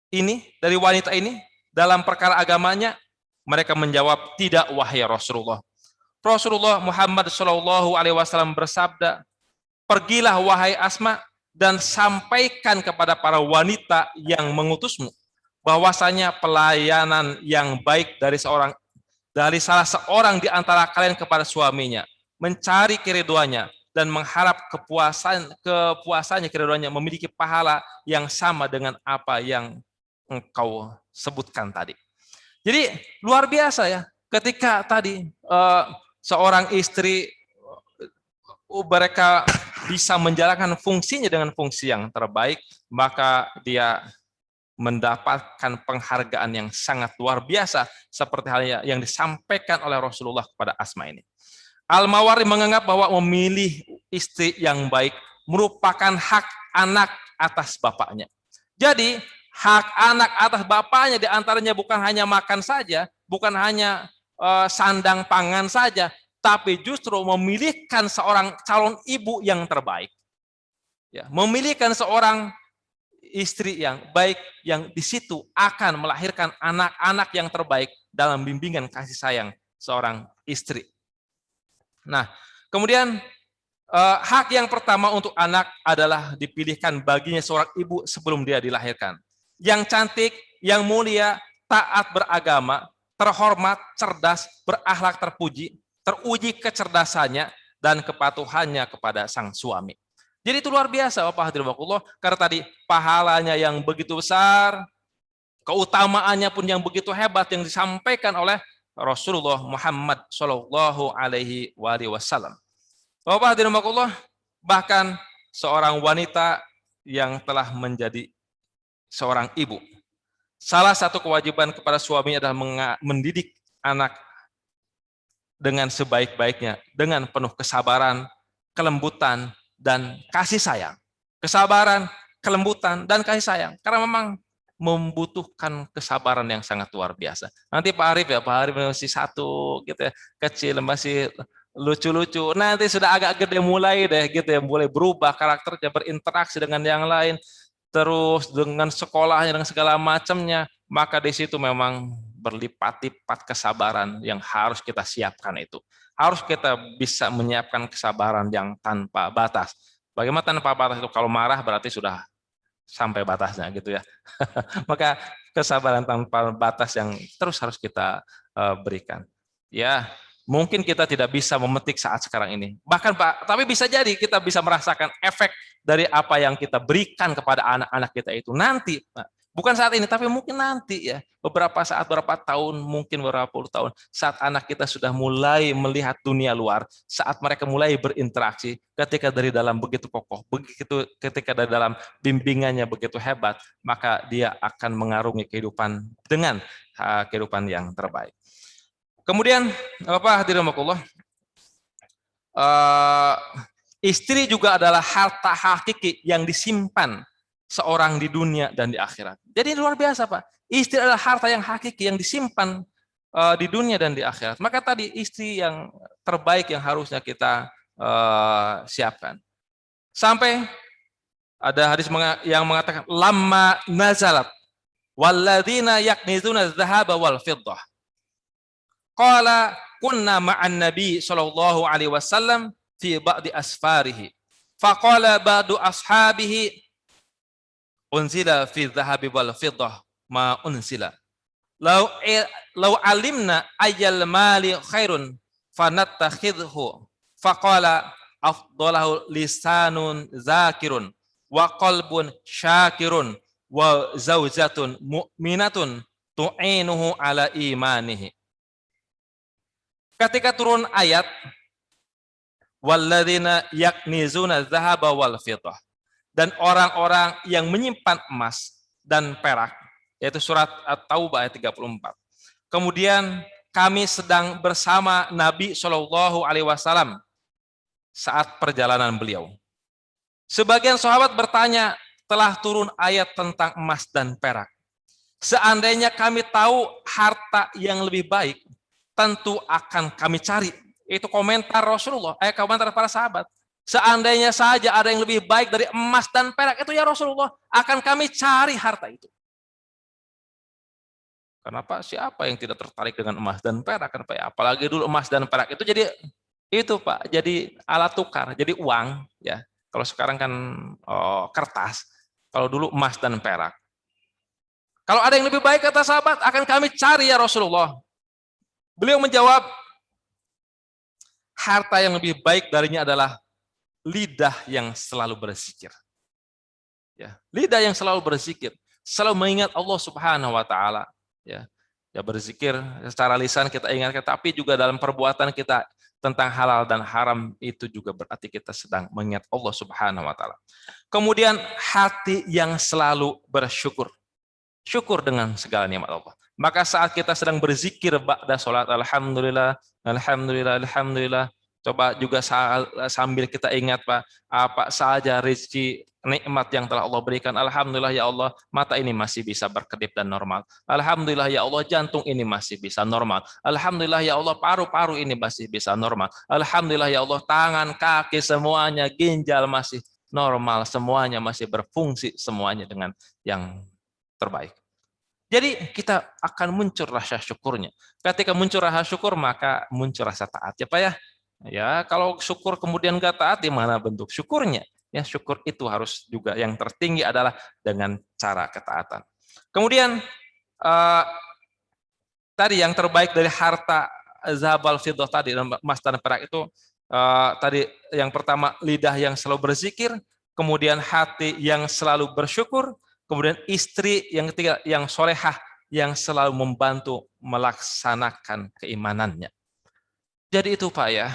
ini, dari wanita ini dalam perkara agamanya? Mereka menjawab, tidak wahai Rasulullah. Rasulullah Muhammad SAW bersabda, pergilah wahai Asma dan sampaikan kepada para wanita yang mengutusmu bahwasanya pelayanan yang baik dari salah seorang di antara kalian kepada suaminya, mencari keriduannya dan mengharap kepuasannya, keriduannya, memiliki pahala yang sama dengan apa yang engkau sebutkan tadi. Jadi luar biasa ya, ketika tadi seorang istri mereka bisa menjalankan fungsinya dengan fungsi yang terbaik, maka dia mendapatkan penghargaan yang sangat luar biasa seperti halnya yang disampaikan oleh Rasulullah kepada Asma ini. Al-Mawardi menganggap bahwa memilih istri yang baik merupakan hak anak atas bapaknya. Jadi hak anak atas bapaknya diantaranya bukan hanya makan saja, bukan hanya sandang pangan saja, tapi justru memilihkan seorang calon ibu yang terbaik. Ya, memilihkan seorang istri yang baik yang di situ akan melahirkan anak-anak yang terbaik dalam bimbingan kasih sayang seorang istri. Nah, kemudian hak yang pertama untuk anak adalah dipilihkan baginya seorang ibu sebelum dia dilahirkan. Yang cantik, yang mulia, taat beragama, terhormat, cerdas, berakhlak terpuji, teruji kecerdasannya dan kepatuhannya kepada sang suami. Jadi itu luar biasa Bapak hadirin rahimakumullah, karena tadi pahalanya yang begitu besar, keutamaannya pun yang begitu hebat yang disampaikan oleh Rasulullah Muhammad Shallallahu Alaihi Wasallam. Bapak hadirin rahimakumullah, bahkan seorang wanita yang telah menjadi seorang ibu, salah satu kewajiban kepada suaminya adalah mendidik anak dengan sebaik-baiknya, dengan penuh kesabaran, kelembutan, dan kasih sayang. Kesabaran, kelembutan, dan kasih sayang. Karena memang membutuhkan kesabaran yang sangat luar biasa. Nanti Pak Arif masih satu gitu ya, kecil, masih lucu-lucu. Nanti sudah agak gede mulai deh gitu ya, mulai berubah karakternya, berinteraksi dengan yang lain, terus dengan sekolahnya, dengan segala macamnya. Maka di situ memang berlipat-lipat kesabaran yang harus kita siapkan itu. Harus kita bisa menyiapkan kesabaran yang tanpa batas. Bagaimana tanpa batas itu? Kalau marah berarti sudah sampai batasnya gitu ya. Maka kesabaran tanpa batas yang terus harus kita berikan. Ya, mungkin kita tidak bisa memetik saat sekarang ini. Bahkan Pak, tapi bisa jadi kita bisa merasakan efek dari apa yang kita berikan kepada anak-anak kita itu nanti. Bukan saat ini, tapi mungkin nanti ya, beberapa saat, beberapa tahun, mungkin beberapa puluh tahun, saat anak kita sudah mulai melihat dunia luar, saat mereka mulai berinteraksi, ketika dari dalam begitu kokoh, begitu ketika dari dalam bimbingannya begitu hebat, maka dia akan mengarungi kehidupan dengan kehidupan yang terbaik. Kemudian, Bapak hadirin rahimakumullah, istri juga adalah harta hakiki yang disimpan seorang di dunia dan di akhirat. Jadi luar biasa, Pak. Istri adalah harta yang hakiki yang disimpan di dunia dan di akhirat. Maka tadi istri yang terbaik yang harusnya kita siapkan. Sampai ada hadis yang mengatakan lamma nazalat walladzina yaknizuna dzahaba wal fiddah. Qala kunna ma'an nabi sallallahu alaihi wasallam fi ba'di asfarihi. Faqala ba'du ashabihi unzila fi dhahabi wal fiddah ma unzila. Lau alimna ayyal mali khairun fanattakhidhu. Faqala afdalahu lisanun zakirun wa qalbun syakirun wa zaujatun mu'minatun tu'inuhu ala imanihi. Ketika turun ayat walladzina yaknizuna dzahaba wal fiddah, dan orang-orang yang menyimpan emas dan perak, yaitu surat At-Taubah ayat 34. Kemudian kami sedang bersama Nabi Shallallahu Alaihi Wasallam saat perjalanan beliau. Sebagian sahabat bertanya, telah turun ayat tentang emas dan perak. Seandainya kami tahu harta yang lebih baik, tentu akan kami cari. Itu komentar Rasulullah, komentar para sahabat. Seandainya saja ada yang lebih baik dari emas dan perak, itu ya Rasulullah, akan kami cari harta itu. Kenapa? Siapa yang tidak tertarik dengan emas dan perak? Kenapa ya? Apalagi dulu emas dan perak itu jadi itu Pak, jadi alat tukar, jadi uang ya. Kalau sekarang kan kertas, kalau dulu emas dan perak. Kalau ada yang lebih baik kata sahabat, akan kami cari ya Rasulullah. Beliau menjawab, harta yang lebih baik darinya adalah lidah yang selalu berzikir. Ya, lidah yang selalu berzikir, selalu mengingat Allah Subhanahu wa taala, ya. Ya berzikir secara lisan kita ingat, tapi juga dalam perbuatan kita tentang halal dan haram, itu juga berarti kita sedang mengingat Allah Subhanahu wa taala. Kemudian hati yang selalu bersyukur. Syukur dengan segala nikmat Allah. Maka saat kita sedang berzikir ba'da salat, alhamdulillah, alhamdulillah, alhamdulillah, coba juga sambil kita ingat Pak, apa saja rezeki nikmat yang telah Allah berikan. Alhamdulillah ya Allah, mata ini masih bisa berkedip dan normal. Alhamdulillah ya Allah, jantung ini masih bisa normal. Alhamdulillah ya Allah, paru-paru ini masih bisa normal. Alhamdulillah ya Allah, tangan, kaki semuanya, ginjal masih normal, semuanya masih berfungsi, semuanya dengan yang terbaik. Jadi kita akan muncul rasa syukurnya. Ketika muncul rasa syukur, maka muncul rasa taat ya Pak ya. Ya, kalau syukur kemudian nggak taat, di mana bentuk syukurnya? Ya, syukur itu harus juga yang tertinggi adalah dengan cara ketaatan. Kemudian tadi yang terbaik dari harta zabal fiddah tadi, emas dan perak itu tadi yang pertama lidah yang selalu berzikir, kemudian hati yang selalu bersyukur, kemudian istri yang ketiga yang solehah yang selalu membantu melaksanakan keimanannya. Jadi itu Pak ya.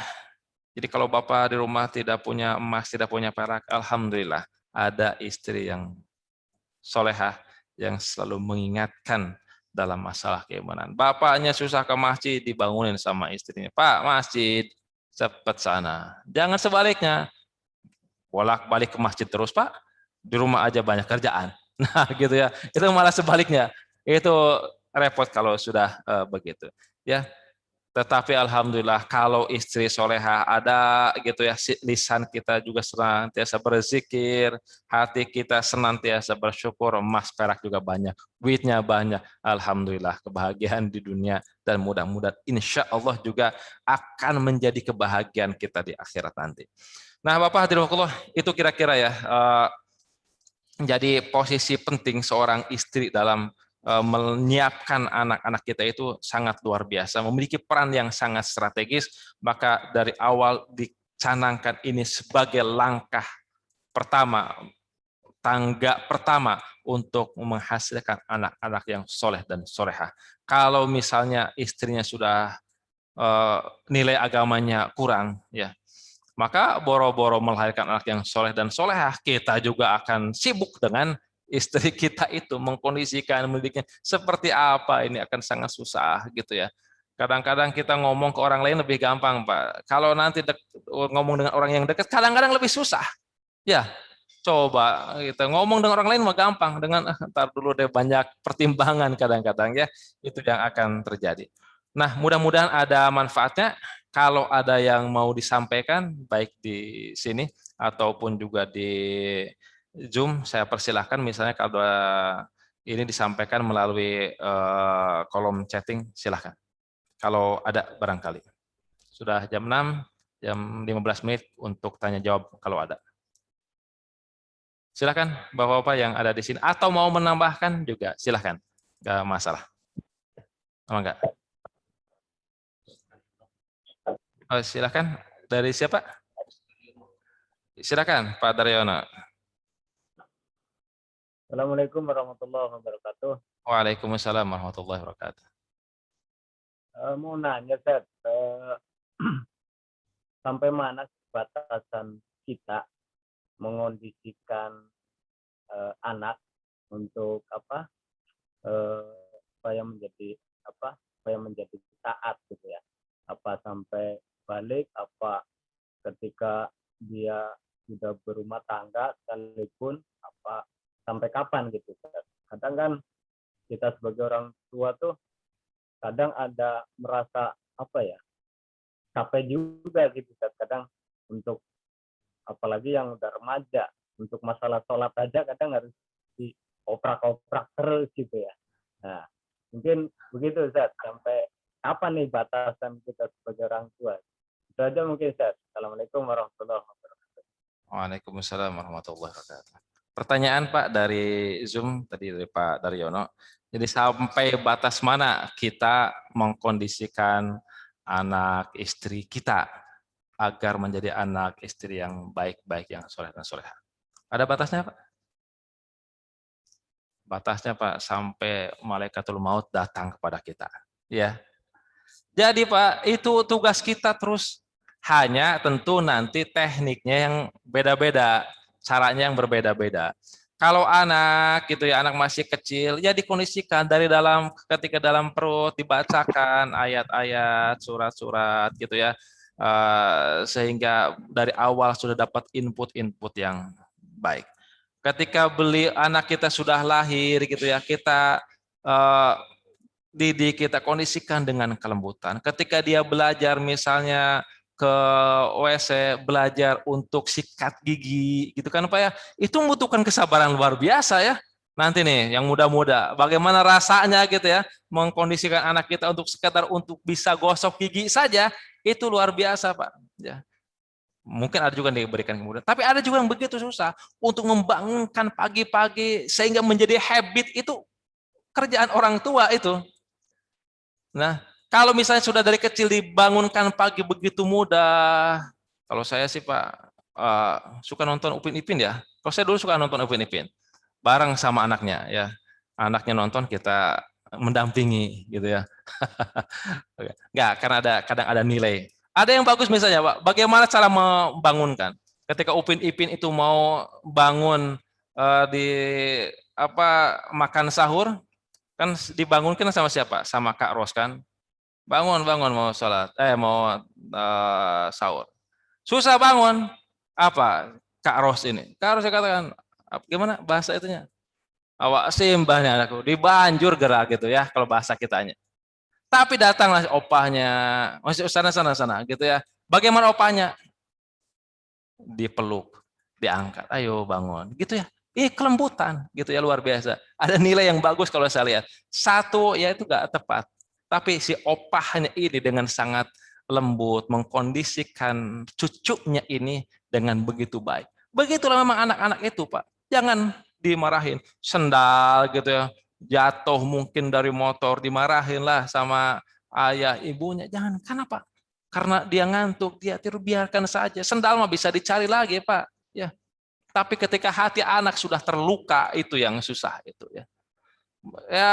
Jadi kalau Bapak di rumah tidak punya emas, tidak punya perak, alhamdulillah ada istri yang solehah yang selalu mengingatkan dalam masalah keimanan. Bapaknya susah ke masjid, dibangunin sama istrinya. Pak, masjid, cepat sana. Jangan sebaliknya. Bolak-balik ke masjid terus Pak, di rumah aja banyak kerjaan. Nah gitu ya, itu malah sebaliknya. Itu repot kalau sudah begitu. Ya. Tetapi alhamdulillah kalau istri soleha ada gitu ya, lisan kita juga senantiasa berzikir, hati kita senantiasa bersyukur, emas perak juga banyak, duitnya banyak, alhamdulillah kebahagiaan di dunia, dan mudah-mudahan insya Allah juga akan menjadi kebahagiaan kita di akhirat nanti. Nah Bapak hadirin Allah, itu kira-kira ya menjadi posisi penting seorang istri dalam menyiapkan anak-anak kita itu sangat luar biasa, memiliki peran yang sangat strategis. Maka dari awal dicanangkan ini sebagai langkah pertama tangga pertama untuk menghasilkan anak-anak yang soleh dan solehah. Kalau misalnya istrinya sudah nilai agamanya kurang, ya, maka boro-boro melahirkan anak yang soleh dan solehah, kita juga akan sibuk dengan istri kita itu, mengkondisikan, mendidiknya seperti apa, ini akan sangat susah gitu ya. Kadang-kadang kita ngomong ke orang lain lebih gampang, Pak. Kalau nanti ngomong dengan orang yang dekat, kadang-kadang lebih susah. Ya, coba kita ngomong dengan orang lain mah gampang, dengan ntar dulu deh, banyak pertimbangan kadang-kadang ya, itu yang akan terjadi. Nah, mudah-mudahan ada manfaatnya. Kalau ada yang mau disampaikan, baik di sini ataupun juga di Zoom, saya persilahkan. Misalnya kalau ini disampaikan melalui kolom chatting, silahkan. Kalau ada barangkali. Sudah jam 6, jam 15 menit untuk tanya jawab kalau ada. Silahkan Bapak-Bapak yang ada di sini. Atau mau menambahkan juga, silahkan. Nggak masalah. Apa enggak? Oh, silahkan. Dari siapa? Silakan Pak Daryono. Assalamualaikum warahmatullahi wabarakatuh. Waalaikumsalam warahmatullahi wabarakatuh. Mau nanya, Seth, sampai mana batasan kita mengondisikan anak untuk supaya menjadi supaya menjadi taat gitu ya? Apa sampai balik? Apa ketika dia sudah berumah tangga sekalipun? Apa sampai kapan gitu? Kadang kan kita sebagai orang tua tuh kadang ada merasa capek juga gitu kadang, untuk apalagi yang udah remaja, untuk masalah sholat aja kadang harus dioprak-oprak terus gitu ya. Nah, mungkin begitu Ustaz, sampai kapan nih batasan kita sebagai orang tua? Itu aja mungkin Ustaz. Assalamualaikum warahmatullahi wabarakatuh. Waalaikumsalam warahmatullahi wabarakatuh. Pertanyaan Pak dari Zoom tadi dari Pak Daryono. Jadi sampai batas mana kita mengkondisikan anak istri kita agar menjadi anak istri yang baik-baik, yang soleh dan solehah? Ada batasnya Pak? Batasnya Pak, sampai malaikatul maut datang kepada kita. Ya. Jadi Pak, itu tugas kita terus. Hanya tentu nanti tekniknya yang beda-beda, caranya yang berbeda-beda. Kalau anak gitu ya, anak masih kecil, ya dikondisikan dari dalam, ketika dalam perut dibacakan ayat-ayat, surat-surat gitu ya, sehingga dari awal sudah dapat input-input yang baik. Ketika anak kita sudah lahir gitu ya, kita didik, kita kondisikan dengan kelembutan. Ketika dia belajar misalnya ke WC, belajar untuk sikat gigi gitu kan Pak ya, itu membutuhkan kesabaran luar biasa ya. Nanti nih yang muda-muda, bagaimana rasanya gitu ya, mengkondisikan anak kita untuk sekedar untuk bisa gosok gigi saja, itu luar biasa Pak. Ya. Mungkin ada juga yang diberikan kemudian, tapi ada juga yang begitu susah untuk membangunkan pagi-pagi sehingga menjadi habit, itu kerjaan orang tua itu. Nah, kalau misalnya sudah dari kecil dibangunkan pagi begitu mudah, kalau saya sih Pak suka nonton Upin Ipin ya. Kalau saya dulu suka nonton Upin Ipin, bareng sama anaknya ya. Anaknya nonton, kita mendampingi gitu ya. Enggak, karena kadang ada nilai. Ada yang bagus misalnya Pak, bagaimana cara membangunkan. Ketika Upin Ipin itu mau bangun di makan sahur, kan dibangunkan sama siapa? Sama Kak Ros kan? Bangun, bangun mau sholat, mau sahur. Susah bangun. Apa? Kak Ros ini. Kak Ros katakan, gimana bahasa itunya? Awak simbahnya anakku, dibanjur gerak gitu ya, kalau bahasa kitanya. Tapi datanglah opahnya, masih sana gitu ya. Bagaimana opahnya? Dipeluk, diangkat, ayo bangun, gitu ya. Kelembutan, gitu ya, luar biasa. Ada nilai yang bagus kalau saya lihat. Satu, ya itu nggak tepat. Tapi si opahnya ini dengan sangat lembut, mengkondisikan cucunya ini dengan begitu baik. Begitulah memang anak-anak itu, Pak. Jangan dimarahin. Sendal gitu ya, jatuh mungkin dari motor, dimarahin lah sama ayah ibunya. Jangan, kenapa? Karena dia ngantuk, dia tidur, biarkan saja. Sendal mah bisa dicari lagi, Pak. Ya, Tapi ketika hati anak sudah terluka, itu yang susah itu ya. Ya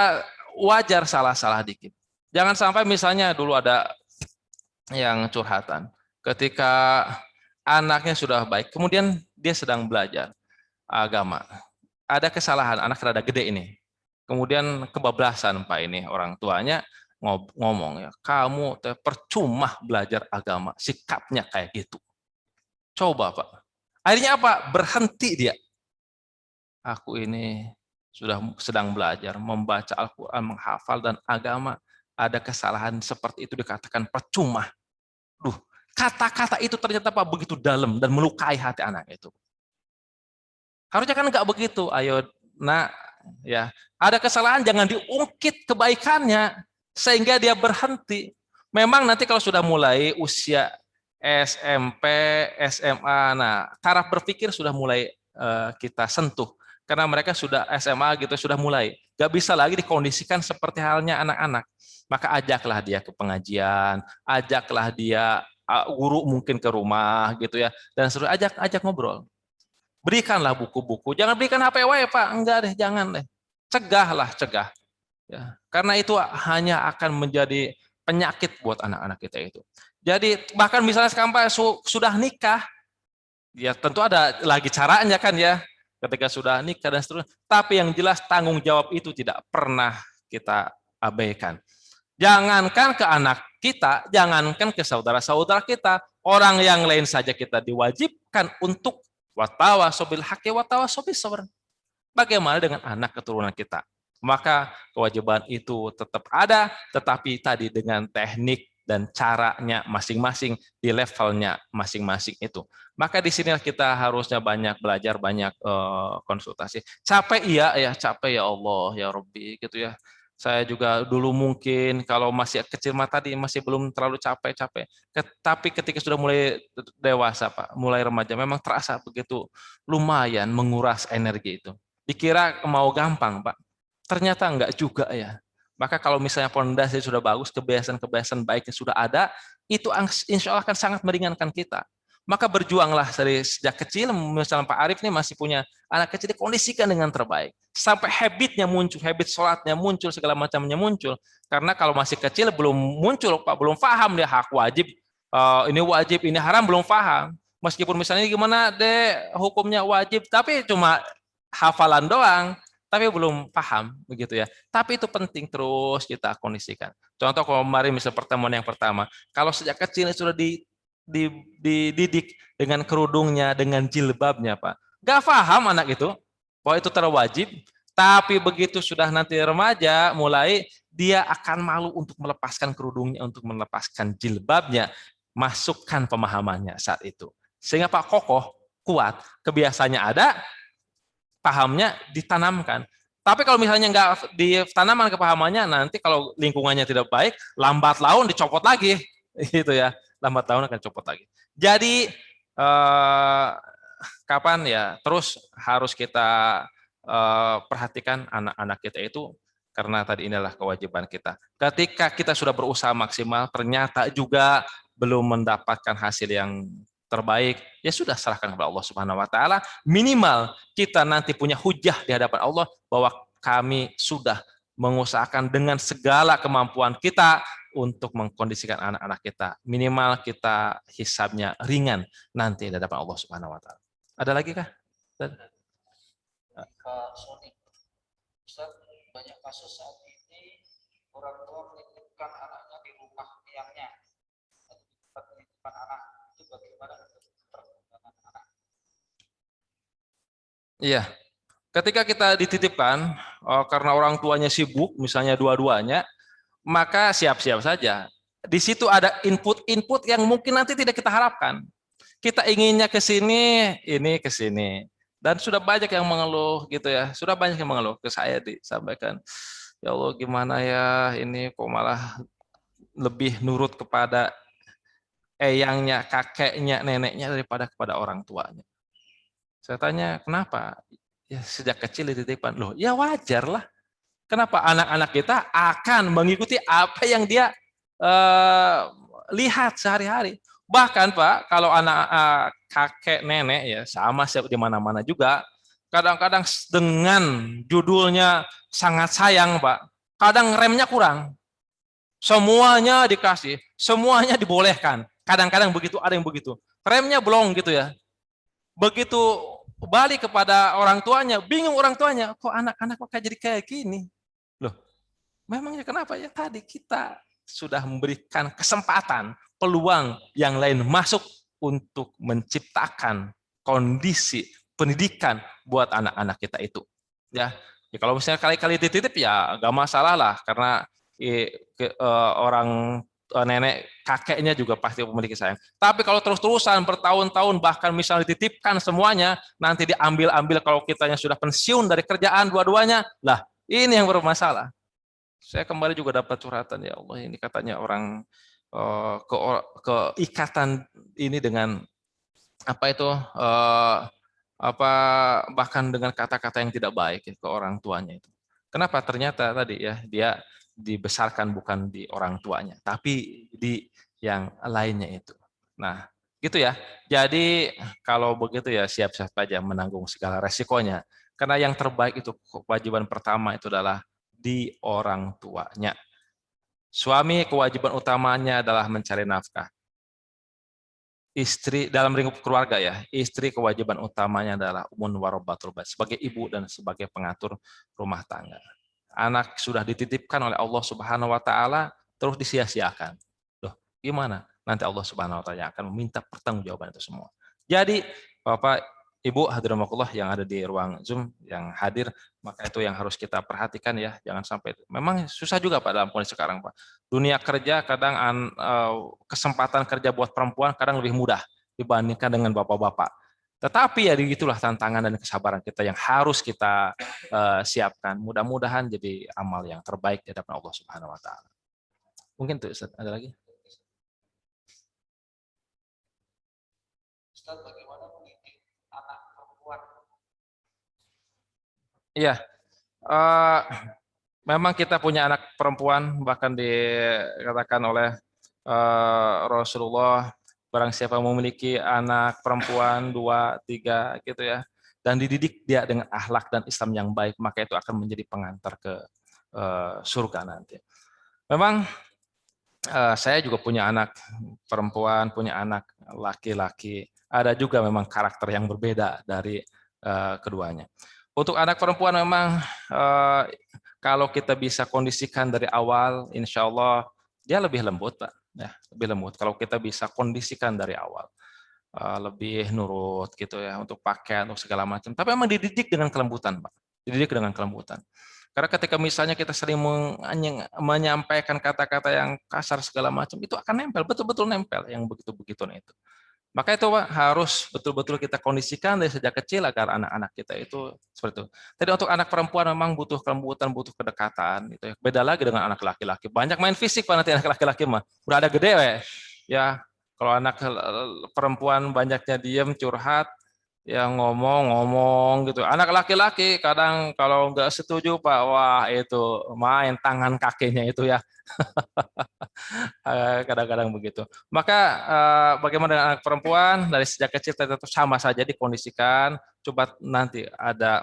wajar salah-salah dikit. Jangan sampai misalnya dulu ada yang curhatan. Ketika anaknya sudah baik, kemudian dia sedang belajar agama. Ada kesalahan, anak rada gede ini. Kemudian kebablasan Pak ini orang tuanya ngomong ya, kamu percuma belajar agama, sikapnya kayak gitu. Coba Pak. Akhirnya apa? Berhenti dia. Aku ini sudah sedang belajar membaca Al-Quran, menghafal dan agama. Ada kesalahan seperti itu dikatakan percuma. Duh, kata-kata itu ternyata Pak begitu dalam dan melukai hati anak itu. Harusnya kan nggak begitu. Ayo, nak, ya ada kesalahan jangan diungkit kebaikannya sehingga dia berhenti. Memang nanti kalau sudah mulai usia SMP, SMA, nah taraf berpikir sudah mulai kita sentuh karena mereka sudah SMA gitu sudah mulai. Gak bisa lagi dikondisikan seperti halnya anak-anak. Maka ajaklah dia ke pengajian, ajaklah dia guru mungkin ke rumah gitu ya, dan suruh ajak ngobrol. Berikanlah buku-buku, jangan berikan HP wae Pak, enggak deh, jangan deh. Cegah. Ya. Karena itu hanya akan menjadi penyakit buat anak-anak kita itu. Jadi bahkan misalnya sampai sudah nikah, ya tentu ada lagi caranya kan ya, ketika sudah nikah dan seterusnya. Tapi yang jelas tanggung jawab itu tidak pernah kita abaikan. Jangankan ke anak kita, jangankan ke saudara-saudara kita, orang yang lain saja kita diwajibkan untuk watawasobil haqqi watawasobil sabr. Bagaimana dengan anak keturunan kita? Maka kewajiban itu tetap ada, tetapi tadi dengan teknik dan caranya masing-masing di levelnya masing-masing itu. Maka di sinilah kita harusnya banyak belajar, banyak konsultasi. Capek capek ya Allah, ya Rabbi gitu ya. Saya juga dulu mungkin kalau masih kecil tadi masih belum terlalu capek-capek. Tapi ketika sudah mulai dewasa Pak, mulai remaja memang terasa begitu lumayan menguras energi itu. Dikira mau gampang Pak, ternyata enggak juga ya. Maka kalau misalnya pondasi sudah bagus, kebiasaan-kebiasaan baiknya sudah ada, itu insya Allah akan sangat meringankan kita. Maka berjuanglah dari sejak kecil, misalnya Pak Arief ini masih punya anak kecil, dikondisikan dengan terbaik. Sampai habitnya muncul, habit sholatnya muncul, segala macamnya muncul. Karena kalau masih kecil belum muncul, Pak, belum paham dia hak wajib, ini haram, belum paham. Meskipun misalnya gimana deh hukumnya wajib, tapi cuma hafalan doang, tapi belum paham begitu ya. Tapi itu penting terus kita kondisikan. Contoh kemarin misal pertemuan yang pertama, kalau sejak kecil sudah dididik dengan kerudungnya, dengan jilbabnya, Pak. Gak paham anak itu bahwa itu terwajib, tapi begitu sudah nanti remaja, mulai dia akan malu untuk melepaskan kerudungnya, untuk melepaskan jilbabnya, masukkan pemahamannya saat itu. Sehingga Pak kokoh, kuat, kebiasaannya ada, pahamnya ditanamkan. Tapi kalau misalnya nggak ditanamkan kepahamannya, nanti kalau lingkungannya tidak baik, lambat laun dicopot lagi, gitu ya. Lambat laun akan copot lagi. Jadi kapan ya terus harus kita perhatikan anak-anak kita itu, karena tadi inilah kewajiban kita. Ketika kita sudah berusaha maksimal, ternyata juga belum mendapatkan hasil yang terbaik, ya sudah serahkan kepada Allah Subhanahu wa taala. Minimal kita nanti punya hujah di hadapan Allah bahwa kami sudah mengusahakan dengan segala kemampuan kita untuk mengkondisikan anak-anak kita. Minimal kita hisabnya ringan nanti di hadapan Allah Subhanahu wa taala. Ada lagi kah? Kak Sony, Ustaz, banyak kasus saat ini orang tua menitipkan anaknya di rumah eyangnya atau di tempat penitipan anak. Itu bagaimana untuk perkembangan anak? Iya, ketika kita dititipkan karena orang tuanya sibuk, misalnya dua-duanya, maka siap-siap saja. Di situ ada input-input yang mungkin nanti tidak kita harapkan. Kita inginnya ke sini, ini ke sini. Dan sudah banyak yang mengeluh gitu ya. Sudah banyak yang mengeluh, ke saya disampaikan. Ya Allah, gimana ya ini kok malah lebih nurut kepada eyangnya, kakeknya, neneknya daripada kepada orang tuanya. Saya tanya, kenapa? Ya sejak kecil dititipkan. Loh, ya wajar lah. Kenapa anak-anak kita akan mengikuti apa yang dia lihat sehari-hari. Bahkan Pak, kalau kakek nenek ya sama di mana-mana juga. Kadang-kadang dengan judulnya sangat sayang, Pak. Kadang remnya kurang. Semuanya dikasih, semuanya dibolehkan. Kadang-kadang begitu, ada yang begitu. Remnya belum gitu ya. Begitu balik kepada orang tuanya, bingung orang tuanya, kok anak-anak kok jadi kayak gini? Loh, memangnya kenapa ya? Tadi kita sudah memberikan kesempatan, peluang yang lain masuk untuk menciptakan kondisi pendidikan buat anak-anak kita itu. Ya, kalau misalnya kali-kali dititip ya nggak masalah lah, karena orang nenek kakeknya juga pasti memiliki sayang. Tapi kalau terus-terusan bertahun-tahun bahkan misalnya dititipkan semuanya, nanti diambil-ambil kalau kitanya sudah pensiun dari kerjaan dua-duanya, lah ini yang bermasalah. Saya kembali juga dapat curhatan, ya Allah, ini katanya orang keikatan ini dengan apa itu bahkan dengan kata-kata yang tidak baik ya, ke orang tuanya itu. Kenapa? Ternyata tadi ya dia dibesarkan bukan di orang tuanya, tapi di yang lainnya itu. Nah, gitu ya. Jadi kalau begitu ya siap-siap saja menanggung segala resikonya. Karena yang terbaik itu kewajiban pertama itu adalah di orang tuanya. Suami kewajiban utamanya adalah mencari nafkah. Istri dalam lingkup keluarga ya, istri kewajiban utamanya adalah warabbatul bait, sebagai ibu dan sebagai pengatur rumah tangga. Anak sudah dititipkan oleh Allah Subhanahu wa taala terus disia-siakan. Loh, gimana? Nanti Allah Subhanahu wa taala akan meminta pertanggungjawaban itu semua. Jadi, Bapak, Ibu hadirin yang ada di ruang Zoom yang hadir, maka itu yang harus kita perhatikan ya, jangan sampai. Memang susah juga Pak dalam kondisi sekarang, Pak. Dunia kerja kadang kesempatan kerja buat perempuan kadang lebih mudah dibandingkan dengan bapak-bapak. Tetapi ya itulah tantangan dan kesabaran kita yang harus kita siapkan. Mudah-mudahan jadi amal yang terbaik di hadapan Allah Subhanahu wa taala. Mungkin tuh Ustaz, ada lagi? Ustaz, bagaimana mendidik anak perempuan? Iya. Memang kita punya anak perempuan, bahkan dikatakan oleh Rasulullah, barang siapa memiliki anak perempuan 2, 3 gitu ya, dan dididik dia dengan akhlak dan Islam yang baik, maka itu akan menjadi pengantar ke surga nanti. Memang saya juga punya anak perempuan, punya anak laki-laki. Ada juga memang karakter yang berbeda dari keduanya. Untuk anak perempuan memang kalau kita bisa kondisikan dari awal, insya Allah dia lebih lembut, Pak. Ya, lebih lembut. Kalau kita bisa kondisikan dari awal, lebih nurut gitu ya untuk pakaian, untuk segala macam. Tapi memang dididik dengan kelembutan, Pak. Dididik dengan kelembutan. Karena ketika misalnya kita sering menyampaikan kata-kata yang kasar segala macam, itu akan nempel, betul-betul nempel yang begitu-begitu itu. Maka itu Pak, harus betul-betul kita kondisikan dari sejak kecil agar anak-anak kita itu seperti itu. Jadi untuk anak perempuan memang butuh kelembutan, butuh kedekatan. Gitu ya. Beda lagi dengan anak laki-laki. Banyak main fisik Pak nanti anak laki-laki mah. Udah ada gede ya. Kalau anak perempuan banyaknya diem, curhat, ya ngomong-ngomong gitu. Anak laki-laki kadang kalau nggak setuju Pak, wah itu main tangan kakinya itu ya. Kadang-kadang begitu. Maka bagaimana dengan anak perempuan dari sejak kecil tetap sama saja dikondisikan. Coba nanti ada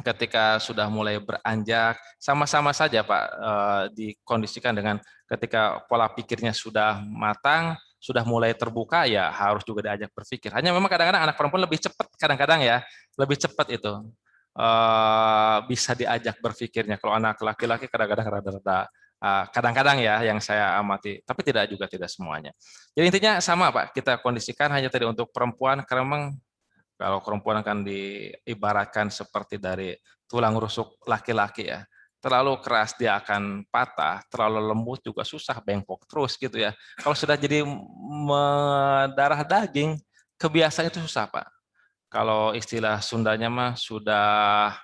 ketika sudah mulai beranjak, sama-sama saja Pak dikondisikan dengan ketika pola pikirnya sudah matang, sudah mulai terbuka, ya harus juga diajak berpikir. Hanya memang kadang-kadang anak perempuan lebih cepat, kadang-kadang ya lebih cepat itu bisa diajak berpikirnya. Kalau anak laki-laki kadang-kadang rada-rada kadang-kadang ya yang saya amati, tapi tidak semuanya. Jadi intinya sama Pak, kita kondisikan hanya tadi untuk perempuan, karena memang kalau perempuan akan diibaratkan seperti dari tulang rusuk laki-laki ya. Terlalu keras dia akan patah, terlalu lembut juga susah, bengkok terus gitu ya. Kalau sudah jadi mendarah daging, kebiasaan itu susah Pak. Kalau istilah Sundanya mah sudah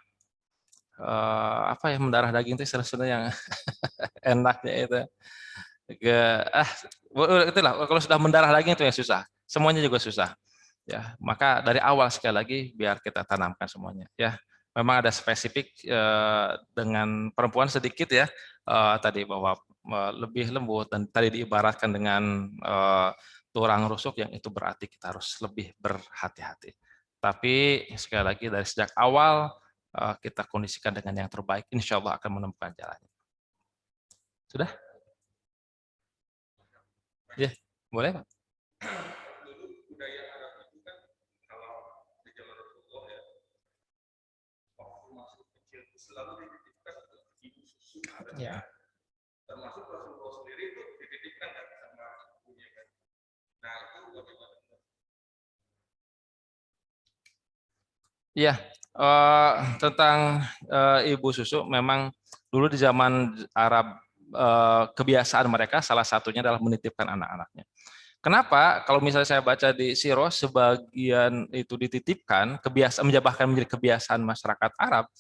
apa ya, mendarah daging itu istilah Sunda yang enaknya itu. Itulah kalau sudah mendarah daging itu yang susah. Semuanya juga susah. Ya, maka dari awal sekali lagi biar kita tanamkan semuanya. Ya, memang ada spesifik dengan perempuan sedikit ya tadi bahwa lebih lembut dan tadi diibaratkan dengan tulang rusuk, yang itu berarti kita harus lebih berhati-hati. Tapi sekali lagi dari sejak awal kita kondisikan dengan yang terbaik, insya Allah akan menemukan jalannya. Sudah? Ya, boleh Pak. Dulu budaya Arab itu kan kalau di zaman Rasulullah ya, waktu masih kecil selalu dititipkan untuk ibu susu. Ya. Termasuk Rasulullah sendiri itu dititipkan kan sama ibunya kan. Nah itu bagaimana? Iya, tentang ibu susu, memang dulu di zaman Arab kebiasaan mereka salah satunya adalah menitipkan anak-anaknya. Kenapa? Kalau misalnya saya baca di Sirah, sebagian itu dititipkan, kebiasaan menjadikan menjadi kebiasaan masyarakat Arab,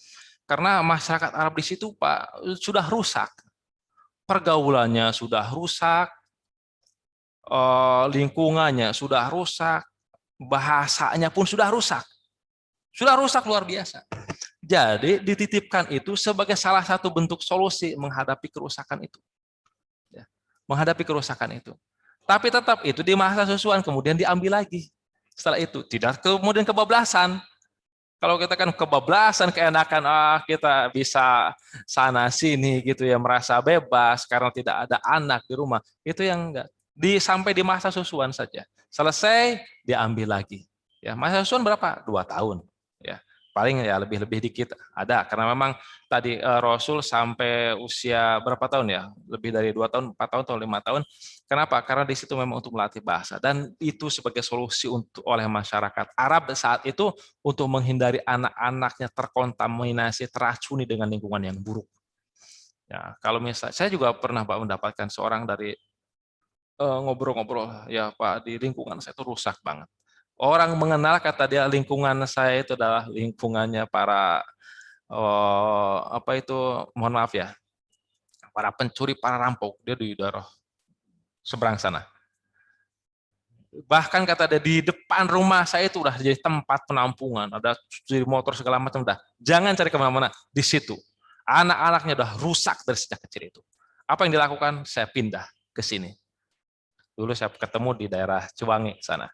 karena masyarakat Arab di situ Pak sudah rusak, pergaulannya sudah rusak, lingkungannya sudah rusak, bahasanya pun sudah rusak. Sudah rusak luar biasa. Jadi dititipkan itu sebagai salah satu bentuk solusi menghadapi kerusakan itu. Ya, menghadapi kerusakan itu. Tapi tetap itu di masa susuan kemudian diambil lagi. Setelah itu tidak kemudian kebablasan. Kalau kita kan kebablasan, keenakan, kita bisa sana sini gitu ya, merasa bebas karena tidak ada anak di rumah. Itu yang enggak. Sampai di masa susuan saja. Selesai diambil lagi. Ya, masa susuan berapa? 2 tahun. Ya, paling ya lebih dikit ada, karena memang tadi Rasul sampai usia berapa tahun ya, lebih dari 2 tahun, 4 tahun atau 5 tahun. Kenapa? Karena di situ memang untuk melatih bahasa, dan itu sebagai solusi untuk oleh masyarakat Arab saat itu untuk menghindari anak-anaknya terkontaminasi, teracuni dengan lingkungan yang buruk. Ya, kalau misalnya saya juga pernah Pak mendapatkan seorang dari ngobrol-ngobrol, ya Pak, di lingkungan saya itu rusak banget. Orang mengenal, kata dia, lingkungan saya itu adalah lingkungannya para apa itu, mohon maaf ya, para pencuri, para rampok. Dia di daerah seberang sana. Bahkan kata dia di depan rumah saya itu udah jadi tempat penampungan, ada cuci motor segala macam, dah. Jangan cari kemana-mana, di situ. Anak-anaknya udah rusak dari sejak kecil itu. Apa yang dilakukan? Saya pindah ke sini. Dulu saya ketemu di daerah Ciwangi sana.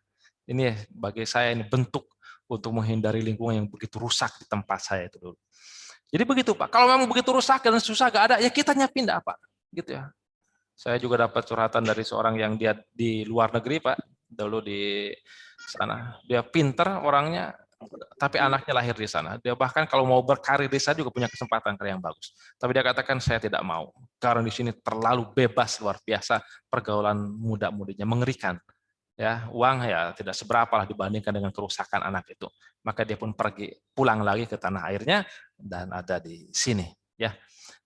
Ini bagi saya ini bentuk untuk menghindari lingkungan yang begitu rusak di tempat saya itu dulu. Jadi begitu Pak. Kalau memang begitu rusak dan susah gak ada, ya kitanya pindah Pak. Gitu ya. Saya juga dapat curhatan dari seorang yang dia di luar negeri Pak. Dulu di sana. Dia pinter orangnya, tapi anaknya lahir di sana. Dia bahkan kalau mau berkarir di sana juga punya kesempatan karir yang bagus. Tapi dia katakan saya tidak mau. Karena di sini terlalu bebas luar biasa, pergaulan muda-mudinya mengerikan. Ya, uang ya tidak seberapa lah dibandingkan dengan kerusakan anak itu. Maka dia pun pergi pulang lagi ke tanah airnya dan ada di sini. Ya,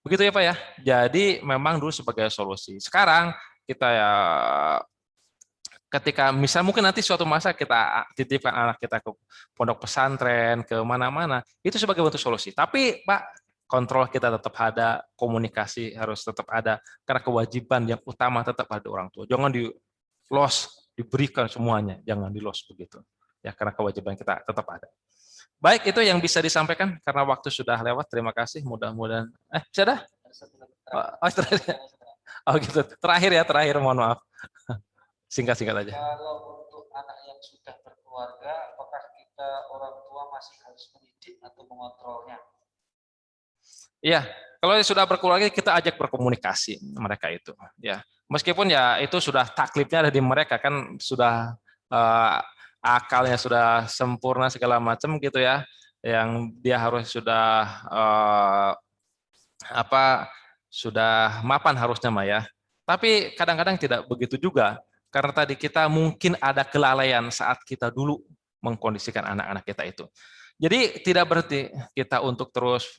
begitu ya Pak ya. Jadi memang dulu sebagai solusi. Sekarang kita ya, ketika misal mungkin nanti suatu masa kita titipkan anak kita ke pondok pesantren, ke mana-mana, itu sebagai bentuk solusi. Tapi Pak, kontrol kita tetap ada, komunikasi harus tetap ada, karena kewajiban yang utama tetap ada orang tua. Jangan di loss, diberikan semuanya, jangan di loss begitu. Ya, karena kewajiban kita tetap ada. Baik, itu yang bisa disampaikan karena waktu sudah lewat. Terima kasih. Mudah-mudahan sudah? Oh gitu. Terakhir mohon maaf. Singkat-singkat aja. Kalau untuk anak yang sudah berkeluarga, apakah kita orang tua masih harus mendidik atau mengontrolnya? Iya, kalau sudah berkeluarga kita ajak berkomunikasi mereka itu, ya. Meskipun ya itu sudah taklifnya ada di mereka kan, sudah akalnya sudah sempurna segala macam gitu ya, yang dia harus sudah sudah mapan harusnya mah ya. Tapi kadang-kadang tidak begitu juga, karena tadi kita mungkin ada kelalaian saat kita dulu mengkondisikan anak-anak kita itu. Jadi tidak berarti kita untuk terus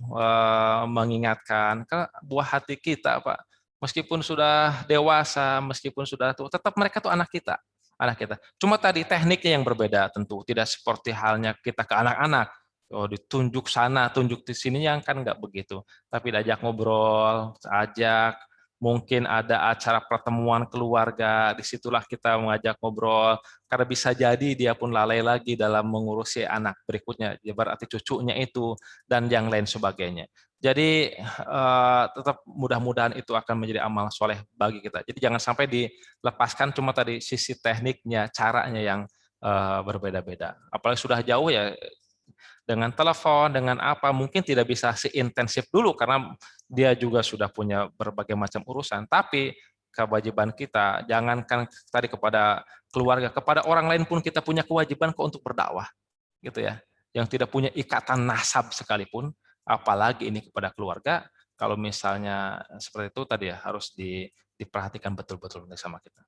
mengingatkan ke buah hati kita, Pak. Meskipun sudah dewasa, meskipun sudah tua, tetap mereka tuh anak kita, anak kita. Cuma tadi tekniknya yang berbeda tentu, tidak seperti halnya kita ke anak-anak. Oh, ditunjuk sana, tunjuk di sini, yang kan nggak begitu. Tapi diajak ngobrol, ajak mungkin ada acara pertemuan keluarga, disitulah kita mengajak ngobrol, karena bisa jadi dia pun lalai lagi dalam mengurusi anak berikutnya, ya berarti cucunya itu, dan yang lain sebagainya. Jadi tetap mudah-mudahan itu akan menjadi amal soleh bagi kita. Jadi jangan sampai dilepaskan cuma tadi sisi tekniknya, caranya yang berbeda-beda. Apalagi sudah jauh ya, dengan telepon, dengan apa, mungkin tidak bisa seintensif dulu karena dia juga sudah punya berbagai macam urusan. Tapi kewajiban kita, jangankan tadi kepada keluarga, kepada orang lain pun kita punya kewajiban kok untuk berdakwah, gitu ya. Yang tidak punya ikatan nasab sekalipun, apalagi ini kepada keluarga, kalau misalnya seperti itu tadi ya harus diperhatikan betul-betul sama kita.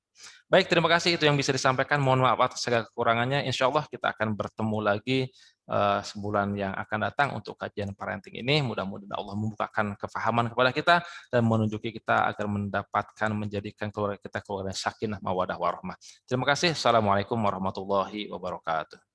Baik, terima kasih itu yang bisa disampaikan. Mohon maaf atas segala kekurangannya. Insya Allah kita akan bertemu lagi sebulan yang akan datang untuk kajian parenting ini. Mudah-mudahan Allah membukakan kefahaman kepada kita dan menunjuki kita agar mendapatkan menjadikan keluarga kita keluarga sakinah, mawadah, warahmah. Terima kasih. Assalamualaikum warahmatullahi wabarakatuh.